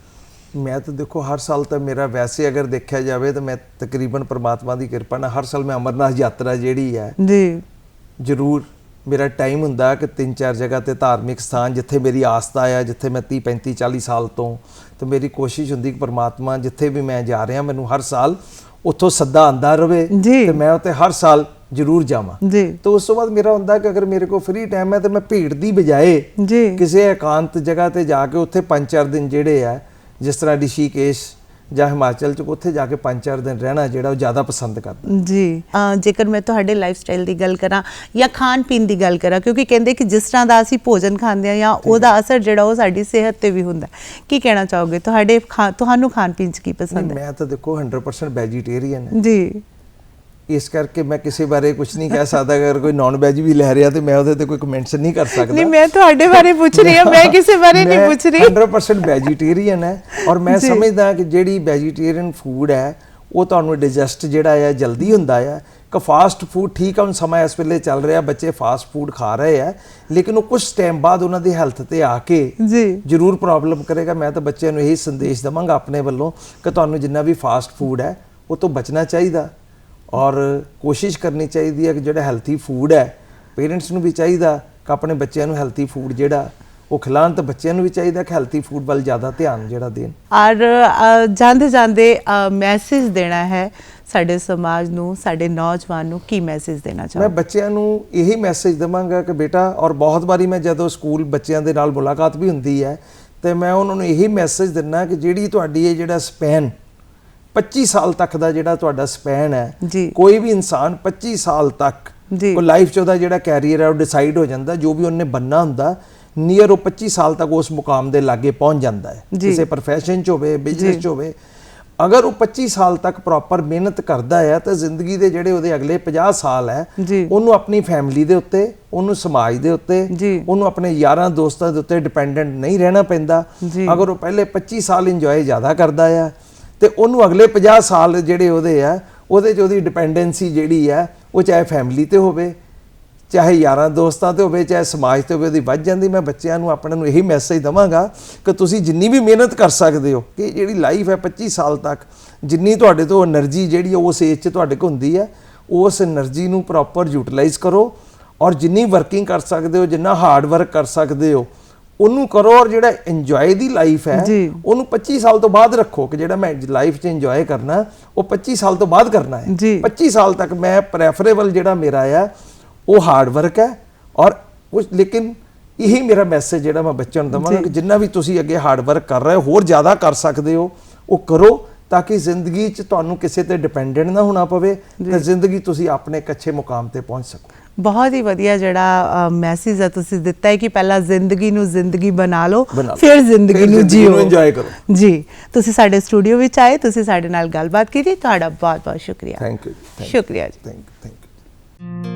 ਮੈਂ ਤਾਂ ਦੇਖੋ ਹਰ ਸਾਲ ਤਾਂ ਮੇਰਾ, ਵੈਸੇ ਅਗਰ ਦੇਖਿਆ ਜਾਵੇ ਤਾਂ ਮੈਂ ਤਕਰੀਬਨ ਪਰਮਾਤਮਾ ਦੀ ਕਿਰਪਾ ਨਾਲ ਹਰ ਸਾਲ ਮੈਂ ਅਮਰਨਾਥ ਯਾਤਰਾ ਜਿਹੜੀ ਹੈ ਜੀ ਜ਼ਰੂਰ, ਮੇਰਾ ਟਾਈਮ ਹੁੰਦਾ ਕਿ 3-4 ਜਗ੍ਹਾ ਤੇ ਧਾਰਮਿਕ ਸਥਾਨ ਜਿੱਥੇ ਮੇਰੀ ਆਸਥਾ ਆ, ਜਿੱਥੇ ਮੈਂ 30-35-40 ਸਾਲ ਤੋਂ, ਤੇ ਮੇਰੀ ਕੋਸ਼ਿਸ਼ ਹੁੰਦੀ ਕਿ ਪਰਮਾਤਮਾ ਜਿੱਥੇ ਵੀ ਮੈਂ ਜਾ ਰਿਹਾ ਮੈਨੂੰ ਹਰ ਸਾਲ ਉੱਥੋਂ ਸੱਦਾ ਆਂਦਾ ਰਵੇ ਤੇ ਮੈਂ ਉੱਥੇ ਹਰ ਸਾਲ ਜ਼ਰੂਰ ਜਾਵਾਂ। ਤੇ ਉਸ ਤੋਂ ਬਾਅਦ ਮੇਰਾ ਹੁੰਦਾ ਕਿ ਅਗਰ ਮੇਰੇ ਕੋਲ ਫ੍ਰੀ ਟਾਈਮ ਹੈ ਤੇ ਮੈਂ ਭੀੜ ਦੀ ਬਜਾਏ ਕਿਸੇ ਇਕਾਂਤ ਜਗ੍ਹਾ ਤੇ ਜਾ ਕੇ ਉੱਥੇ 5-4 ਦਿਨ ਜਿਹੜੇ ਆ, ਜਿਸ ਤਰ੍ਹਾਂ ਰਿਸ਼ੀਕੇਸ਼ ਜਾਂ ਹਿਮਾਚਲ ਚ, ਉੱਥੇ ਜਾ ਕੇ 5-4 ਦਿਨ ਰਹਿਣਾ ਜਿਹੜਾ ਉਹ ਜ਼ਿਆਦਾ ਪਸੰਦ ਕਰਦਾ ਜੀ। ਜੇਕਰ ਮੈਂ ਤੁਹਾਡੇ ਲਾਈਫ ਸਟਾਈਲ ਦੀ ਗੱਲ ਕਰਾਂ ਜਾਂ ਖਾਣ ਪੀਣ ਦੀ ਗੱਲ ਕਰਾਂ, ਕਿਉਂਕਿ ਕਹਿੰਦੇ ਕਿ ਜਿਸ ਤਰ੍ਹਾਂ ਦਾ ਅਸੀਂ ਭੋਜਨ ਖਾਂਦੇ ਹਾਂ ਜਾਂ ਉਹਦਾ ਅਸਰ ਜਿਹੜਾ ਉਹ ਸਾਡੀ ਸਿਹਤ ਤੇ ਵੀ ਹੁੰਦਾ, ਕੀ ਕਹਿਣਾ ਚਾਹੋਗੇ? ਤੁਹਾਨੂੰ ਖਾਣ ਪੀਣ ਚ ਕੀ ਪਸੰਦ ਹੈ? ਮੈਂ ਤਾਂ ਦੇਖੋ 100% ਵੈਜੀਟੇਰੀਅਨ ਹਾਂ ਜੀ, ਇਸ ਕਰਕੇ ਮੈਂ ਕਿਸੇ ਬਾਰੇ ਕੁਝ ਨਹੀਂ ਕਹਿ ਸਕਦਾ। ਅਗਰ ਕੋਈ ਨਾਨ ਵੈਜ ਵੀ ਲੈ ਰਿਹਾ ਤੇ ਮੈਂ ਉਹਦੇ ਤੇ ਕੋਈ ਕਮੈਂਟਸ ਨਹੀਂ ਕਰ ਸਕਦਾ। ਨਹੀਂ, ਮੈਂ ਤੁਹਾਡੇ ਬਾਰੇ ਪੁੱਛ ਰਹੀ ਹਾਂ, ਮੈਂ ਕਿਸੇ ਬਾਰੇ ਨਹੀਂ ਪੁੱਛ ਰਹੀ। 100% ਵੈਜੀਟੇਰੀਅਨ ਹੈ, ਔਰ ਮੈਂ ਸਮਝਦਾ ਕਿ ਜਿਹੜੀ ਵੈਜੀਟੇਰੀਅਨ ਫੂਡ ਹੈ ਉਹ ਤੁਹਾਨੂੰ ਡਾਈਜੈਸਟ ਜਿਹੜਾ ਹੈ ਜਲਦੀ ਹੁੰਦਾ ਹੈ। ਕਿ ਫਾਸਟ ਫੂਡ ਠੀਕ ਹੈ, ਹੁਣ ਸਮਾਂ ਇਸ ਵੇਲੇ ਚੱਲ ਰਿਹਾ, ਬੱਚੇ ਫਾਸਟ ਫੂਡ ਖਾ ਰਹੇ ਆ, ਲੇਕਿਨ ਉਹ ਕੁਝ ਟਾਈਮ ਬਾਅਦ ਉਹਨਾਂ ਦੀ ਹੈਲਥ ਤੇ ਆ ਕੇ ਜ਼ਰੂਰ ਪ੍ਰੋਬਲਮ ਕਰੇਗਾ। ਮੈਂ ਤਾਂ ਬੱਚਿਆਂ ਨੂੰ ਇਹੀ ਸੰਦੇਸ਼ ਦੇਵਾਂਗਾ ਆਪਣੇ ਵੱਲੋਂ ਕਿ ਤੁਹਾਨੂੰ ਜਿੰਨਾ ਵੀ ਫਾਸਟ ਫੂਡ ਹੈ ਉਹ ਤੋਂ ਬਚਣਾ ਚਾਹੀਦਾ, ਔਰ ਕੋਸ਼ਿਸ਼ ਕਰਨੀ ਚਾਹੀਦੀ ਹੈ ਕਿ ਜਿਹੜਾ ਹੈਲਥੀ ਫੂਡ ਹੈ, ਪੇਰੈਂਟਸ ਨੂੰ ਵੀ ਚਾਹੀਦਾ ਕਿ ਆਪਣੇ ਬੱਚਿਆਂ ਨੂੰ ਹੈਲਥੀ ਫੂਡ ਜਿਹੜਾ ਉਹ ਖਿਲਾਉਣ, ਤਾਂ ਬੱਚਿਆਂ ਨੂੰ ਵੀ ਚਾਹੀਦਾ ਕਿ ਹੈਲਥੀ ਫੂਡ ਵੱਲ ਜ਼ਿਆਦਾ ਧਿਆਨ ਜਿਹੜਾ ਦੇਣ। ਔਰ ਜਾਂਦੇ ਮੈਸੇਜ ਦੇਣਾ ਹੈ ਸਾਡੇ ਸਮਾਜ ਨੂੰ, ਸਾਡੇ ਨੌਜਵਾਨ ਨੂੰ, ਕੀ ਮੈਸੇਜ ਦੇਣਾ ਚਾਹੁੰਦੇ? ਮੈਂ ਬੱਚਿਆਂ ਨੂੰ ਇਹੀ ਮੈਸੇਜ ਦੇਵਾਂਗਾ ਕਿ ਬੇਟਾ, ਔਰ ਬਹੁਤ ਵਾਰੀ ਮੈਂ ਜਦੋਂ ਸਕੂਲ ਬੱਚਿਆਂ ਦੇ ਨਾਲ ਮੁਲਾਕਾਤ ਵੀ ਹੁੰਦੀ ਹੈ ਤੇ ਮੈਂ ਉਹਨਾਂ ਨੂੰ ਇਹੀ ਮੈਸੇਜ ਦਿੰਦਾ ਕਿ ਜਿਹੜੀ ਤੁਹਾਡੀ ਇਹ ਜਿਹੜਾ ਸਪੈਨ 25 ਸਾਲ ਤੱਕ ਦਾ ਜਿਹੜਾ ਤੁਹਾਡਾ ਸਪੈਨ ਹੈ, ਕੋਈ ਵੀ ਇਨਸਾਨ 25 ਸਾਲ ਤੱਕ ਕੋਈ ਲਾਈਫ 'ਚ ਉਹਦਾ ਜਿਹੜਾ ਕੈਰੀਅਰ ਹੈ ਉਹ ਡਿਸਾਈਡ ਹੋ ਜਾਂਦਾ, ਜੋ ਵੀ ਉਹਨੇ ਬੰਨਾ ਹੁੰਦਾ ਨੀਅਰ ਉਹ 25 ਸਾਲ ਤੱਕ ਉਸ ਮੁਕਾਮ ਦੇ ਲਾਗੇ ਪਹੁੰਚ ਜਾਂਦਾ ਹੈ, ਕਿਸੇ ਪ੍ਰੋਫੈਸ਼ਨ 'ਚ ਹੋਵੇ, ਬਿਜ਼ਨਸ 'ਚ ਹੋਵੇ। ਅਗਰ ਉਹ 25 ਸਾਲ ਤੱਕ ਪ੍ਰੋਪਰ ਮਿਹਨਤ ਕਰਦਾ ਹੈ ਤਾਂ ਜ਼ਿੰਦਗੀ ਦੇ ਜਿਹੜੇ ਉਹਦੇ ਅਗਲੇ 50 ਸਾਲ ਹੈ ਉਹਨੂੰ ਆਪਣੀ ਫੈਮਿਲੀ ਦੇ ਉੱਤੇ, ਉਹਨੂੰ ਸਮਾਜ ਦੇ ਉੱਤੇ, ਉਹਨੂੰ ਆਪਣੇ ਯਾਰਾਂ ਦੋਸਤਾਂ ਦੇ ਉੱਤੇ ਡਿਪੈਂਡੈਂਟ ਨਹੀਂ ਰਹਿਣਾ ਪੈਂਦਾ। ਅਗਰ ਉਹ ਪਹਿਲੇ 25 ਸਾਲ ਇੰਜੋਏ ਜ਼ਿਆਦਾ ਕਰਦਾ ਆ ਤੇ ਉਹਨੂੰ ਅਗਲੇ 50 ਸਾਲ ਜਿਹੜੇ ਉਹਦੇ ਆ ਉਹਦੇ 'ਚ ਉਹਦੀ ਡਿਪੈਂਡੈਂਸੀ ਜਿਹੜੀ ਆ ਉਹ ਚਾਹੇ ਫੈਮਿਲੀ ਤੇ ਹੋਵੇ, ਚਾਹੇ ਯਾਰਾਂ ਦੋਸਤਾਂ ਤੇ ਹੋਵੇ, ਚਾਹੇ ਸਮਾਜ ਤੇ ਹੋਵੇ, ਉਹਦੀ ਵੱਧ ਜਾਂਦੀ। ਮੈਂ ਬੱਚਿਆਂ ਨੂੰ ਆਪਣੇ ਨੂੰ ਇਹੀ ਮੈਸੇਜ ਦੇਵਾਂਗਾ ਕਿ ਤੁਸੀਂ ਜਿੰਨੀ ਵੀ ਮਿਹਨਤ ਕਰ ਸਕਦੇ ਹੋ, ਕਿ ਜਿਹੜੀ ਲਾਈਫ ਹੈ 25 ਸਾਲ ਤੱਕ, ਜਿੰਨੀ ਤੁਹਾਡੇ ਤੋਂ એનર્ਜੀ ਜਿਹੜੀ ਉਸ ਏਜ 'ਚ ਤੁਹਾਡੇ ਕੋਲ ਹੁੰਦੀ ਹੈ, ਉਸ એનર્ਜੀ ਨੂੰ ਪ੍ਰੋਪਰ ਯੂਟਿਲਾਈਜ਼ ਕਰੋ, ਔਰ ਜਿੰਨੀ ਵਰਕਿੰਗ ਕਰ ਸਕਦੇ ਹੋ, ਜਿੰਨਾ ਹਾਰਡ ਵਰਕ ਕਰ ਸਕਦੇ ਹੋ ਉਹਨੂੰ ਕਰੋ, ਔਰ ਜਿਹੜਾ ਇੰਜੋਏ ਦੀ ਲਾਈਫ ਹੈ ਉਹਨੂੰ 25 ਸਾਲ ਤੋਂ ਬਾਅਦ ਰੱਖੋ ਕਿ ਜਿਹੜਾ ਮੈਂ ਲਾਈਫ 'ਚ ਇੰਜੋਏ ਕਰਨਾ ਉਹ 25 ਸਾਲ ਤੋਂ ਬਾਅਦ ਕਰਨਾ ਹੈ। 25 ਸਾਲ ਤੱਕ ਮੈਂ ਪ੍ਰੈਫਰੇਬਲ ਜਿਹੜਾ ਮੇਰਾ ਆ ਉਹ ਹਾਰਡ ਵਰਕ ਹੈ, ਔਰ ਕੁਝ, ਲੇਕਿਨ ਇਹੀ ਮੇਰਾ ਮੈਸੇਜ ਜਿਹੜਾ ਮੈਂ ਬੱਚਿਆਂ ਨੂੰ ਦੇਵਾਂਗਾ ਕਿ ਜਿੰਨਾ ਵੀ ਤੁਸੀਂ ਅੱਗੇ ਹਾਰਡ ਵਰਕ ਕਰ ਰਹੇ ਹੋ, ਹੋਰ ਜ਼ਿਆਦਾ ਕਰ ਸਕਦੇ ਹੋ ਉਹ ਕਰੋ, ਤਾਂ ਕਿ ਜ਼ਿੰਦਗੀ 'ਚ ਤੁਹਾਨੂੰ ਕਿਸੇ ਤੇ ਡਿਪੈਂਡੈਂਟ ਨਾ ਹੋਣਾ ਪਵੇ ਤੇ ਜ਼ਿੰਦਗੀ ਤੁਸੀਂ ਆਪਣੇ ਇੱਕ ਅੱਛੇ ਮੁਕਾਮ ਤੇ ਪਹੁੰਚ ਸਕੋ। ਬਹੁਤ ਹੀ ਵਧੀਆ ਜਿਹੜਾ ਮੈਸੇਜ ਹੈ ਤੁਸੀਂ ਦਿੱਤਾ ਹੈ ਕਿ ਪਹਿਲਾਂ ਜ਼ਿੰਦਗੀ ਨੂੰ ਜ਼ਿੰਦਗੀ ਬਣਾ ਲਓ, ਫਿਰ ਜ਼ਿੰਦਗੀ ਨੂੰ ਜੀਓ, ਇੰਜੋਏ ਕਰੋ ਜੀ। ਤੁਸੀਂ ਸਾਡੇ ਸਟੂਡੀਓ ਵਿੱਚ ਆਏ, ਤੁਸੀਂ ਸਾਡੇ ਨਾਲ ਗੱਲਬਾਤ ਕੀਤੀ, ਤੁਹਾਡਾ ਬਹੁਤ ਬਹੁਤ ਸ਼ੁਕਰੀਆ। Thank you. ਸ਼ੁਕਰੀਆ ਜੀ। Thank you.